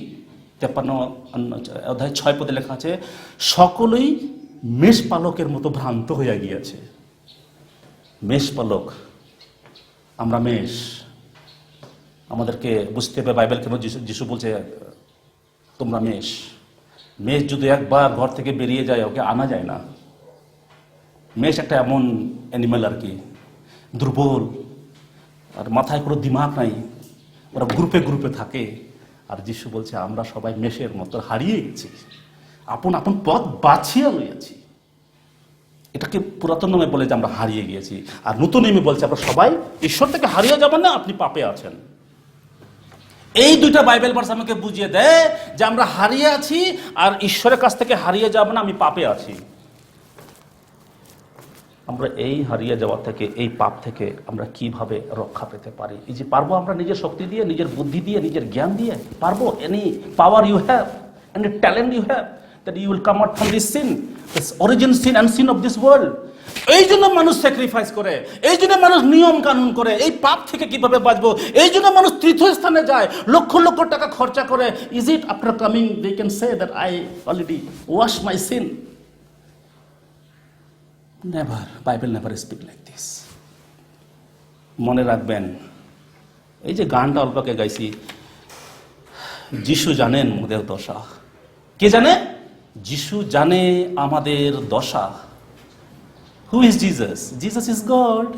53:6 লেখা আছে, সকলেই মেষপালকের মতো ভ্রান্ত হইয়া গিয়েছে। মেষপালক, আমরা মেষ। আমাদেরকে বুঝতে হবে বাইবেল কেন যিশু বলছে তোমরা মেষ। মেষ যদি একবার ঘর থেকে বেরিয়ে যায়, ওকে আনা যায় না। মেষ একটা এমন অ্যানিমেল আর কি, দুর্বল, আর মাথায় কোনো দিমাগ নাই, ওরা গ্রুপে গ্রুপে থাকে। আর যিশু বলছে আমরা সবাই মেষের মতো হারিয়ে গেছি, আপন আপন পথ বাছিয়া লইয়াছি। এটাকে পুরাতন নামে বলে যে আমরা হারিয়ে গিয়েছি, আর নতুন নিয়মে বলছে আমরা সবাই ঈশ্বর থেকে হারিয়ে যাবেন না, আপনি পাপে আছেন। এই দুইটা বাইবেল ভার্স আমাকে বুঝিয়ে দেয় যে আমরা হারিয়ে আছি, আর ঈশ্বরের কাছ থেকে হারিয়ে যাব না, আমি পাপে আছি। আমরা এই হারিয়ে যাওয়া থেকে, এই পাপ থেকে আমরা কিভাবে রক্ষা পেতে পারি? এই যে পারবো আমরা নিজের শক্তি দিয়ে, নিজের বুদ্ধি দিয়ে, নিজের জ্ঞান দিয়ে পারবো? Any power you have, any talent you have, that you will come out from this sin, this origin sin and sin of this world. এই জন্য মানুষ স্যাক্রিফাইস করে, এই জন্য মানুষ নিয়ম কানুন করে, এই পাপ থেকে কিভাবে বাঁচবো, এই জন্য মানুষ তীর্থস্থানে যায়, লক্ষ লক্ষ টাকা খরচা করে। Is it after coming they can say that I already wash my sin? Never, Bible never speak like this. মনে রাখবেন, এই যে গানটা অল্পকে গাইছি, যিশু জানেন আমাদের দশা। কে জানে? যিশু জানে আমাদের দশা। Who is Jesus? Jesus is God.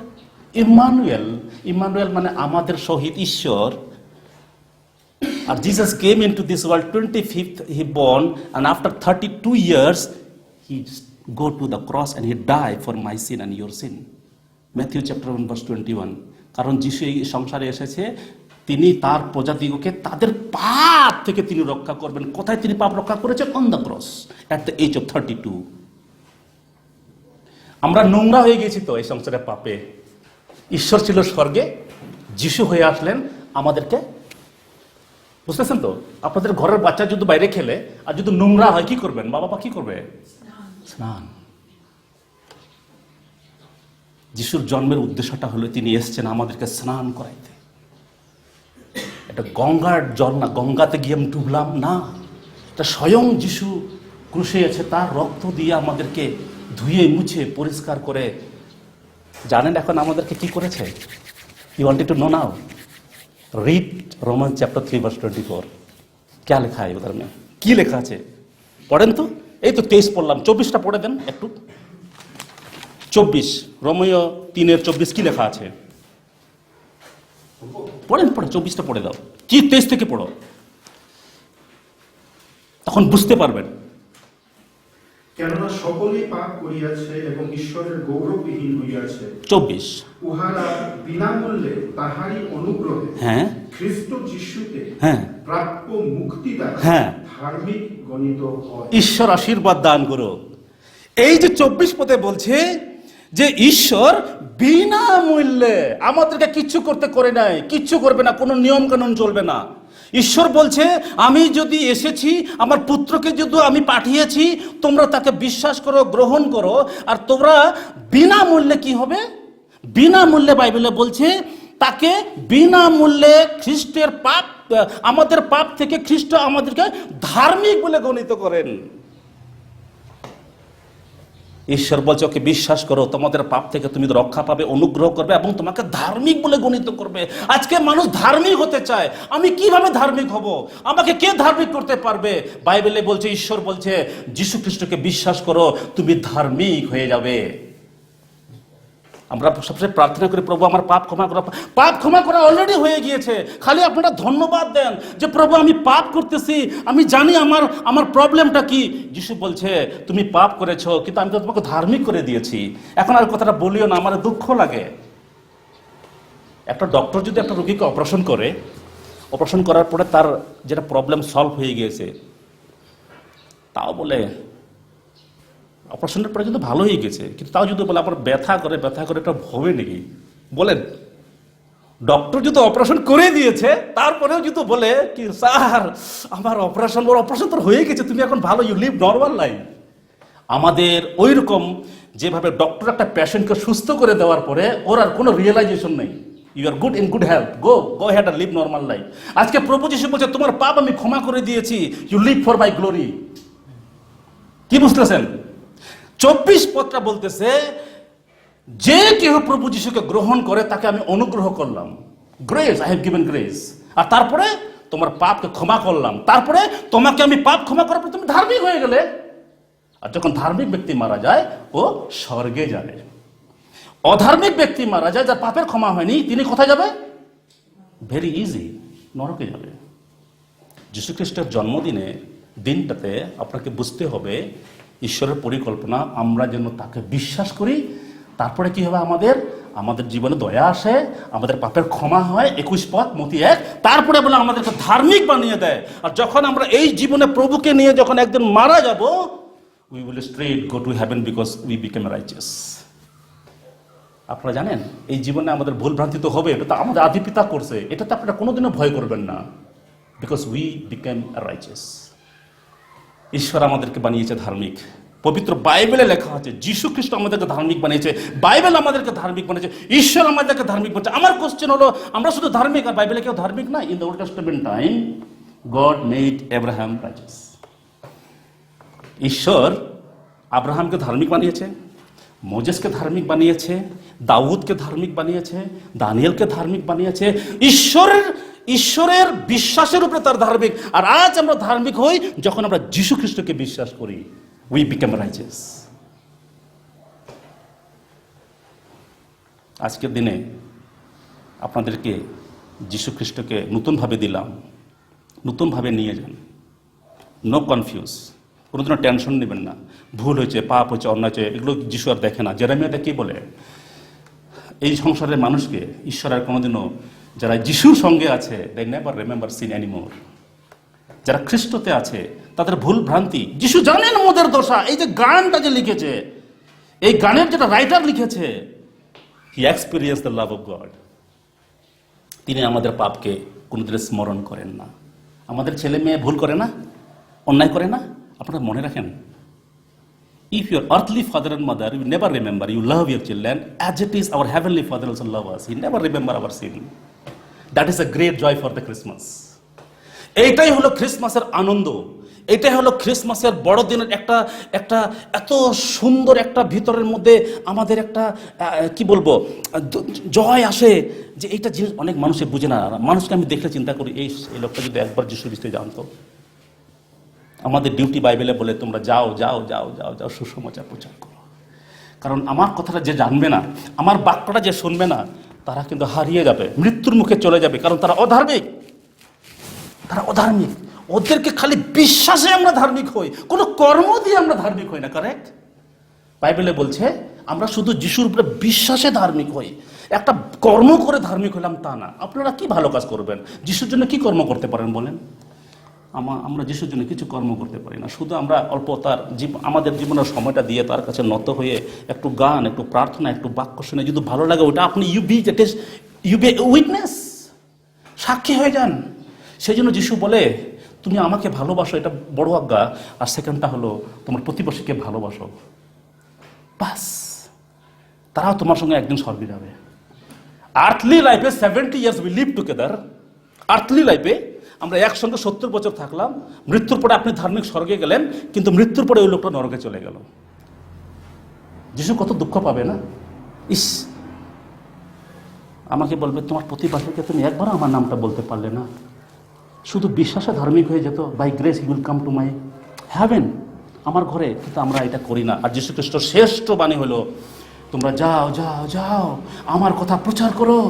Emmanuel. Emmanuel মানে আমাদের সহিত ঈশ্বর। আর Jesus came into this world 25th he born, and after 32 years he go to the cross and he die for my sin and your sin. Matthew chapter 1 verse 21. কারণ যিশু এই সংসারে এসেছে, তিনি তার প্রজাদিগকে তাদের পাপ থেকে তিনি রক্ষা করবেন। কোথায় তিনি পাপ রক্ষা করেছেন? On the cross at the age of 32। আমরা নোংরা হয়ে গেছি তো এই সংসারে পাপে। ঈশ্বর ছিল স্বর্গে, যিশু হয়ে আসলেন আমাদেরকে। বুঝতেছেন তো? আপনাদের ঘরের বাচ্চা যদি বাইরে খেলে আর যদি নোংরা হয়, কি করবেন? বাবা কি করবে? স্নান। যিশুর জন্মের উদ্দেশ্যটা হলো তিনি এসছেন আমাদেরকে স্নান করাইতে। এটা গঙ্গার জল না, গঙ্গাতে গিয়ে আমি ডুবলাম না, এটা স্বয়ং যিশু ক্রুশে আছে, তার রক্ত দিয়ে আমাদেরকে ধুয়ে মুছে পরিষ্কার করে। জানেন এখন আমাদেরকে কি করেছে? You wanted to know now? Read Roman chapter 3 verse 24। क्या लिखा है उधर में? কি লেখা আছে পড়েন তো। এই তো 23 পড়লাম, 24টা পড়ে দেন একটু। 24 রোমীয় 3:24 কি লেখা আছে? পড়েন, পড়ে 24টা পড়ে দাও। কি 23 থেকে পড়ো, তখন বুঝতে পারবেন। কেননা সকলেই পাপ করিয়াছে এবং ঈশ্বরের গৌরববিহীন হইয়াছে। 24। উহারা বিনামূল্যে তাহারই অনুগ্রহে হ্যাঁ খ্রিস্ট যিশুতে হ্যাঁ প্রাপ্য মুক্তি দ্বারা হ্যাঁ ধার্মিক গণিত হয়। ঈশ্বর আশীর্বাদ দান করো। এই যে 24 পদে বলছে যে ঈশ্বর বিনামূল্যে আমাদেরকে কিচ্ছু করতে করে নাই, কিচ্ছু করবে না, কোনো নিয়ম কানুন চলবে না। ঈশ্বর বলছে আমি যদি এসেছি, আমার পুত্রকে যদি আমি পাঠিয়েছি, তোমরা তাকে বিশ্বাস করো, গ্রহণ করো, আর তোমরা বিনামূল্যে কি হবে? বিনামূল্যে বাইবেলে বলছে তাকে বিনামূল্যে খ্রিস্টের পাপ, আমাদের পাপ থেকে খ্রিস্ট আমাদেরকে ধার্মিক বলে গণিত করেন। ঈশ্বর বলছে ওকে বিশ্বাস করো, তোমাদের পাপ থেকে তুমি রক্ষা পাবে, অনুগ্রহ করবে এবং তোমাকে ধার্মিক বলে গণিত করবে। আজকে মানুষ ধার্মিক হতে চায়। আমি কিভাবে ধার্মিক হব? আমাকে কে ধার্মিক করতে পারবে? বাইবেলে বলছে, ঈশ্বর বলছে যীশু খ্রিস্টকে বিশ্বাস করো, তুমি ধার্মিক হয়ে যাবে। আমরা সবসময় প্রার্থনা করি প্রভু আমার পাপ ক্ষমা করো। পাপ ক্ষমা করা অলরেডি হয়ে গিয়েছে, খালি আপনারা ধন্যবাদ দেন যে প্রভু আমি পাপ করতেছি, আমি জানি আমার প্রবলেমটা কি। যিশু বলছে তুমি পাপ করেছো, কিন্তু আমি তো তোমাকে ধার্মিক করে দিয়েছি। এখন আর কথাটা বলিও না, আমার দুঃখ লাগে। একটা ডক্টর যদি একটা রোগীকে অপারেশন করে, অপারেশন করার পরে তার যেটা প্রবলেম সলভ হয়ে গিয়েছে, তাও বলে অপারেশনের পরে কিন্তু ভালো হয়ে গেছে, কিন্তু তাও যদি বলে আমার ব্যথা করে এটা হবে নাকি? বলেন, ডক্টর যদি অপারেশন করে দিয়েছে তারপরেও যদি বলে কি স্যার আমার অপারেশন তো হয়ে গেছে, তুমি এখন ভালো, ইউ লিভ নর্মাল লাইফ। আমাদের ওই রকম যেভাবে ডক্টর একটা পেশেন্টকে সুস্থ করে দেওয়ার পরে ওর আর কোনো রিয়েলাইজেশন নেই, you are good in good health, go ahead আর লিভ নর্মাল লাইফ। আজকে প্রভু যিশু বলছে তোমার পাপ আমি ক্ষমা করে দিয়েছি, you live for my glory. কি বুঝতেছেন? 24 পদটা বলতেছে যে কেউ প্রভু যিশুকে গ্রহণ করে তাকে আমি অনুগ্রহ করলাম, grace, I have given grace. আর তারপরে তোমার পাপকে ক্ষমা করলাম, তারপরে তোমাকে আমি পাপ ক্ষমা করার পর তুমি ধার্মিক হয়ে গেলে। আর যখন ধার্মিক ব্যক্তি মারা যায় ও স্বর্গে যাবে। অধার্মিক ব্যক্তি মারা যায়, যার পাপের ক্ষমা হয়নি, তিনি কোথায় যাবে? ভেরি ইজি, নরকে যাবে। যীশু খ্রিস্টের জন্মদিনে দিনটাতে আপনাকে বুঝতে হবে ঈশ্বরের পরিকল্পনা, আমরা যেন তাকে বিশ্বাস করি। তারপরে কি হবে? আমাদের জীবনে দয়া আসে, আমাদের পাপের ক্ষমা হয়, 21 পদ মতি 1। তারপরে বলে আমাদেরকে ধার্মিক বানিয়ে দেয়। আর যখন আমরা এই জীবনে প্রভুকে নিয়ে যখন একদিন মারা যাব, we will straight go to heaven because we became righteous. আপনারা জানেন এই জীবনে আমাদের ভুল ভ্রান্তি তো হবে, এটা তো আমাদের আদি পিতা করছে, এটা তো আপনারা কোনোদিনও ভয় করবেন না, বিকজ উই বিকেম রাইচিয়াস। ঈশ্বর আমাদেরকে বানিয়েছে ধার্মিক। পবিত্র বাইবেলে লেখা আছে যীশু খ্রিস্ট আমাদেরকে ধার্মিক বানিয়েছে, বাইবেল আমাদেরকে ধার্মিক বানিয়েছে, ঈশ্বর আমাদেরকে ধার্মিক বানিয়েছে। আমার কোশ্চেন হলো, আমরা শুধু ধার্মিক আর বাইবেলে কেউ ধার্মিক না? In the Old Testament time God made Abraham righteous. ঈশ্বর আব্রাহামকে ধার্মিক বানিয়েছে, মোজেসকে ধার্মিক বানিয়েছে, দাউদকে ধার্মিক বানিয়েছে, দানিয়েলকে ধার্মিক বানিয়েছে। ঈশ্বরের বিশ্বাসের উপরে তার ধার্মিক। আর আজ আমরা ধার্মিক হই যখন আমরা যীশু খ্রিস্টকে বিশ্বাস করি, উই বিকাম রাইচিয়াস। আজকের দিনে আপনাদেরকে যীশু খ্রিস্টকে নতুনভাবে দিলাম, নতুনভাবে নিয়ে যান, নো কনফিউজ, কোনোদিনও টেনশন নেবেন না। ভুল হয়েছে, পাপ হয়েছে, অন্যায় হয়েছে, এগুলো যিশু আর দেখে না। জেরেমিয়াতে কি বলে? এই সংসারের মানুষকে ঈশ্বর আর কোনোদিনও, যারা যিশুর সঙ্গে আছে, they never remember sin anymore। যারা খ্রিস্টতে আছে তাদের ভুল ভ্রান্তি যিশু জানেন, মোদের দশা। এই যে গানটা যে লিখেছে, এই গানের যেটা রাইটার লিখেছে, he experience the love of God. তিনি আমাদের পাপকে কোনোদিন স্মরণ করেন না। আমাদের ছেলে মেয়ে ভুল করে না, অন্যায় করে না, আপনারা মনে রাখেন If your earthly father and mother, you never remember, you love your children, as it is our heavenly Father also love us. He never remember our sin. That is a great joy for the Christmas. এইটাই হলো ক্রিসমাসের আনন্দ, এটাই হলো ক্রিসমাসের বড়দিনের একটা একটা এত সুন্দর একটা ভিতরের মধ্যে আমাদের একটা কি বলবো জয় আসে, যে এইটা জিনিস অনেক মানুষে বুঝে না। মানুষকে আমি দেখলে চিন্তা করি, এই লোকটা যদি একবার যিশু খ্রিস্টে জানতো। আমাদের ডিউটি বাইবেলে বলে তোমরা যাও যাও যাও যাও যাও সুসমাচার প্রচার করো। কারণ আমার কথাটা যে জানবে না, আমার বাক্যটা যে শুনবে না, তারা কিন্তু হারিয়ে যাবে, মৃত্যুর মুখে চলে যাবে। কারণ তারা অধার্মিক, তারা অধার্মিক। ওদেরকে খালি বিশ্বাসে আমরা ধার্মিক হই, কোনো কর্ম দিয়ে আমরা ধার্মিক হই না। কারেক্ট? বাইবেলে বলছে আমরা শুধু যিশুর উপরে বিশ্বাসে ধার্মিক হই, একটা কর্ম করে ধার্মিক হলাম তা না। আপনারা কি ভালো কাজ করবেন? যিশুর জন্য কি কর্ম করতে পারেন বলেন? আমরা যিশুর জন্য কিছু কর্ম করতে পারি না। শুধু আমরা অল্প তার আমাদের জীবনের সময়টা দিয়ে তার কাছে নত হয়ে একটু গান, একটু প্রার্থনা, একটু বাক্য শুনে যদি ভালো লাগে, ওটা আপনি ইউ বি উইটনেস, সাক্ষী হয়ে যান। সেই জন্য যিশু বলে তুমি আমাকে ভালোবাসো, এটা বড় আজ্ঞা। আর সেকেন্ডটা হলো তোমার প্রতিবেশীকে ভালোবাসো। বাস, তারাও তোমার সঙ্গে একদিন স্বর্গে যাবে। আর্থলি লাইফে 70 years we live together. Earthly লাইফে আমরা একসঙ্গে 70 বছর থাকলাম। মৃত্যুর পরে আপনি ধার্মিক স্বর্গে গেলেন, কিন্তু মৃত্যুর পরে ওই লোকটা নরকে চলে গেল। যিশু কত দুঃখ পাবে না? ইস, আমাকে বলবে তোমার প্রতিবেশীকে তুমি একবার আমার নামটা বলতে পারলে না। শুধু বিশ্বাসে ধার্মিক হয়ে যেত, by grace he will come to my heaven, আমার ঘরে। কিন্তু আমরা এটা করি না। আর যীশু খ্রিস্ট শ্রেষ্ঠ বাণী হলো তোমরা যাও যাও যাও, আমার কথা প্রচার করো,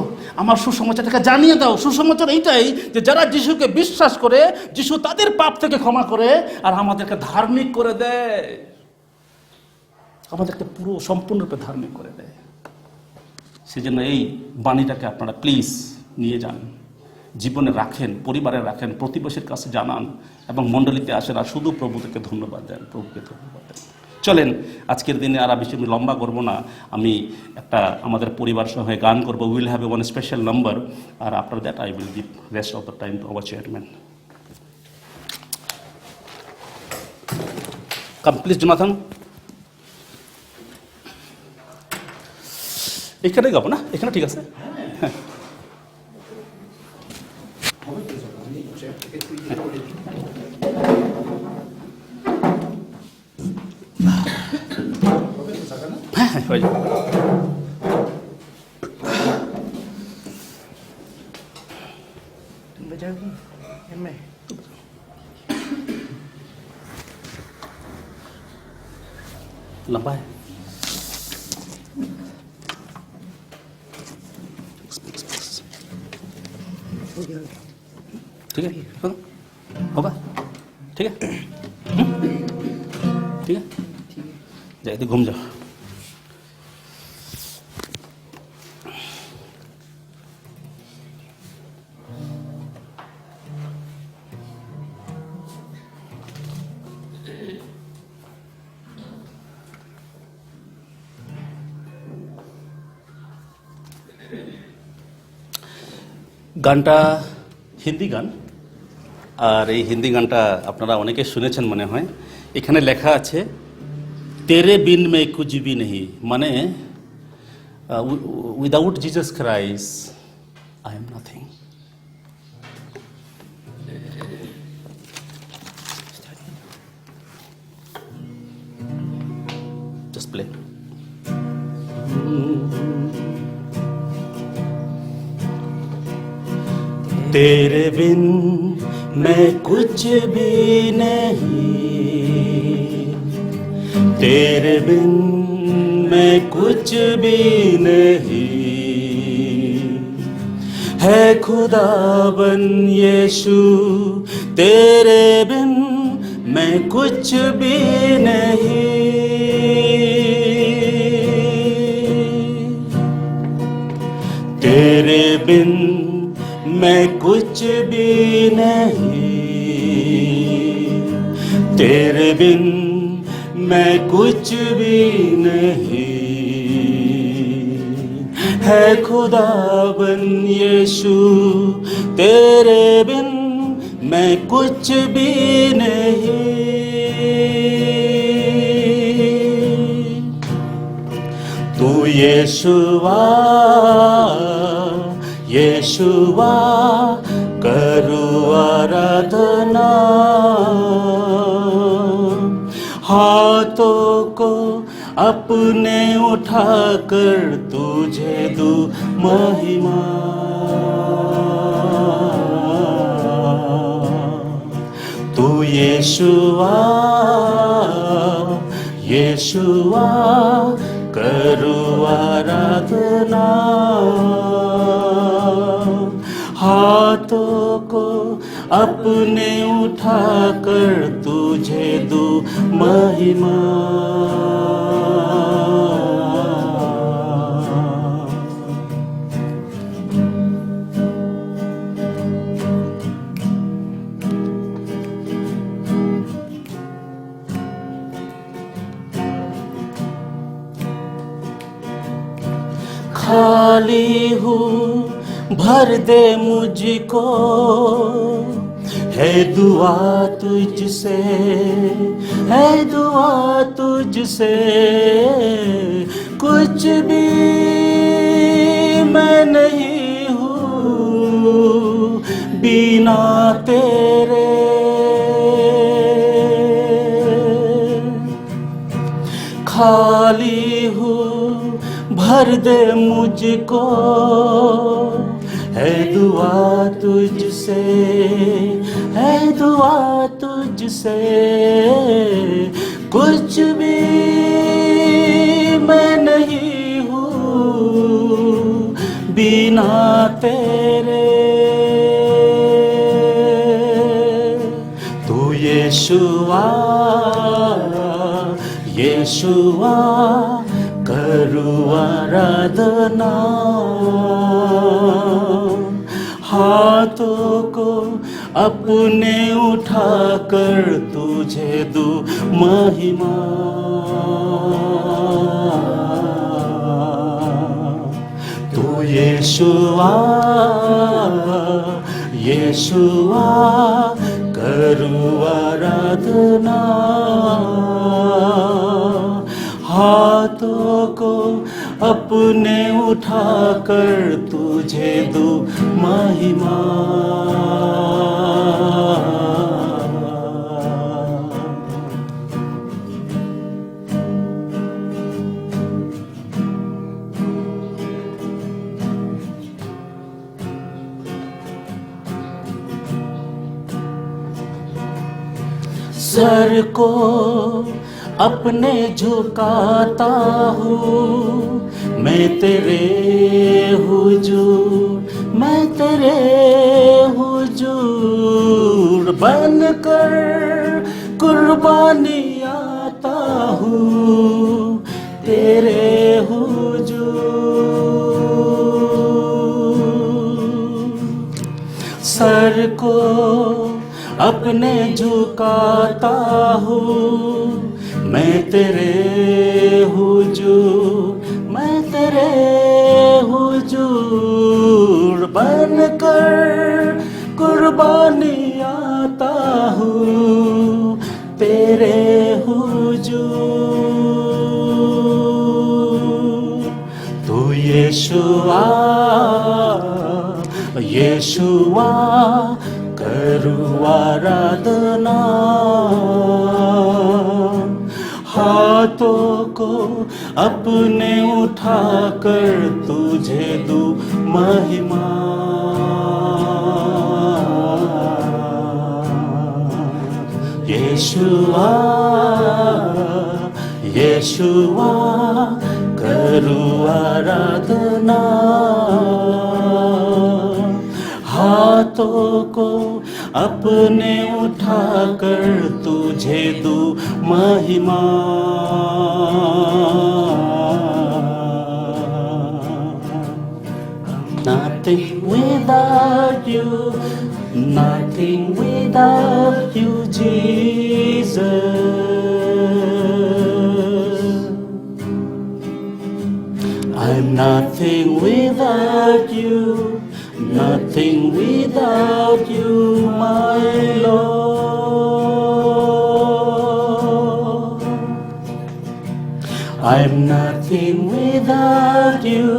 আমার সুসমাচারটাকে জানিয়ে দাও। সুসমাচার এইটাই যে যারা যিশুকে বিশ্বাস করে, যিশু তাদের পাপ থেকে ক্ষমা করে আর আমাদেরকে ধার্মিক করে দেয়, আমাদেরকে পুরো সম্পূর্ণরূপে ধার্মিক করে দেয়। সেজন্য এই বাণীটাকে আপনারা প্লিজ নিয়ে যান, জীবনে রাখেন, পরিবারে রাখেন, প্রতিবেশীর কাছে জানান এবং মণ্ডলীতে আসেন আর শুধু প্রভুদেরকে ধন্যবাদ দেন, প্রভুকে ধন্যবাদ দেন। চলেন আজকের দিনে আর বেশি লম্বা করবো না। আমি একটা আমাদের পরিবার সহ গান করবো, will have a one special number, আর after that I will give rest of the time to our chairman. Come please Jonathan. এখানে গাবো না? এখানে ঠিক আছে? হ্যাঁ, হ্যাঁ হ্যাঁ হয়ে যাবে। लंबा है। ठीक है, होगा? ठीक है, ठीक है, जाए तो घूम जाओ। গানটা হিন্দি গান, আর এই হিন্দি গানটা আপনারা অনেকে শুনেছেন মনে হয়। এখানে লেখা আছে তেরে বিন মে কুছ ভি নেহি, মানে without Jesus Christ I am nothing. Just play. तेरे बिन मैं कुछ भी नहीं, तेरे बिन मैं कुछ भी नहीं, है खुदाबन यीशु तेरे बिन मैं कुछ भी नहीं, तेरे बिन मैं कुछ भी नहीं, तेरे बिन मैं कुछ भी नहीं, है खुदाबन यीशु तेरे बिन मैं कुछ भी नहीं। यीशुआ यीशुआ करो आराधना, हाथों को अपने उठाकर तुझे दूं महिमा। तू यीशुआ यीशुआ करो आराधना, हाथों को अपने उठाकर तुझे दूं महिमा। खाली हूँ भर दे मुझको, है दुआ तुझसे, है दुआ तुझसे, कुछ भी मैं नहीं हूँ बिना तेरे। खाली हूँ भर दे मुझको, है दुआ तुझसे, है दुआ तुझसे, कुछ भी मैं नहीं हूँ बिना तेरे। तू यीशुआ यीशुआ करो आराधना, हाथों को अपने उठाकर तुझे दूं महिमा। तू यीशुआ यीशुआ करो आराधना, हाथों को अपने उठाकर तुझे दूं महिमा। सर को अपने झुकाता हूँ मैं तेरे हुजूर, मैं तेरे हुजूर बनकर कुर्बानी आता हूँ तेरे हुजूर। सर को अपने झुकाता हूँ मैं तेरे हुजूर, मैं तेरे हुजूर बनकर कुर्बानी आता हूँ तेरे हुजूर। तू यीशुआ यीशुआ करूँ आराधना, हाथों को अपने उठाकर तुझे दूं महिमा। यीशुआ यीशुआ करूँ आराधना, हाथों को अपने उठाकर तुझे दूं महिमा। Nothing without you, nothing without you, Jesus. I'm nothing without you, nothing without you, my Lord. I'm nothing without you.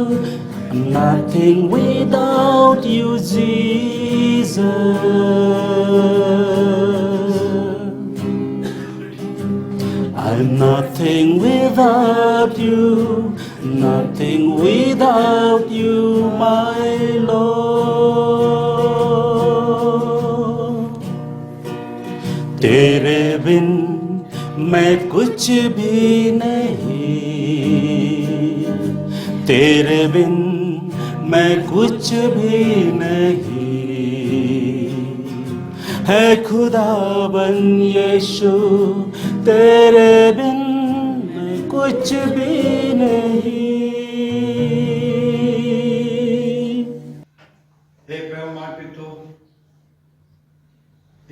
I'm nothing without you, Jesus. I'm nothing without you, nothing without you, my Lord. तेरे बिन मैं कुछ भी नहीं, तेरे बिन मैं कुछ भी नहीं, है खुदाबन यीशु तेरे बिन मैं कुछ भी नहीं। হে প্রেমার্পিত,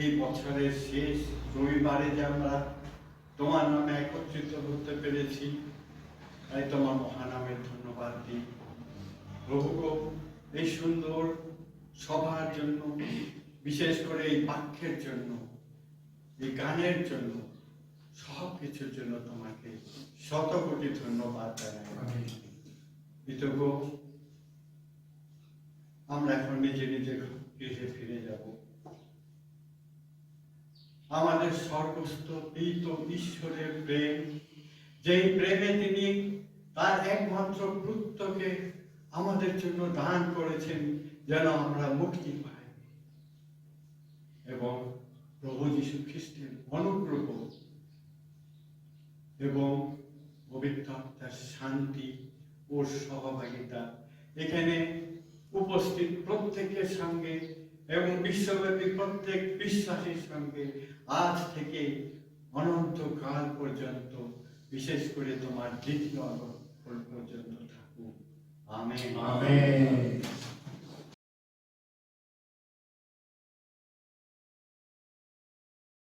এই বছরের শেষ রবিবারে যে আমরা তোমার নামে একত্রিত হতে পেরেছি, তাই তোমার মহানামের ধন্যবাদ দিই। প্রভু গো, এই সুন্দর সভার জন্য, বিশেষ করে এই বাক্যের জন্য, এই গানের জন্য, সব কিছুর জন্য তোমাকে শত কোটি ধন্যবাদ জানাই। কৃতজ্ঞ। আমরা এখন নিজে নিজে গৃহে ফিরে যাব। আমাদের স্বর্গস্থ পিত ঈশ্বরের প্রেম, যেই প্রেমে তিনি তার একমাত্র পুত্রকে আমাদের জন্য দান করেছেন যেন আমরা মুক্তি পাই, এবং প্রভু যীশু খ্রিস্টের অনুগ্রহ এবং পবিত্র আত্মার শান্তি ও সহভাগিতা এখানে উপস্থিত প্রত্যেকের সঙ্গে এবং বিশ্বব্যাপী প্রত্যেক বিশ্বাসীর সঙ্গে আজ থেকে অনন্তকাল পর্যন্ত, বিশেষ করে তোমার দ্বিতীয় আগমন পর্যন্ত থাকুক। আমেন। 아멘.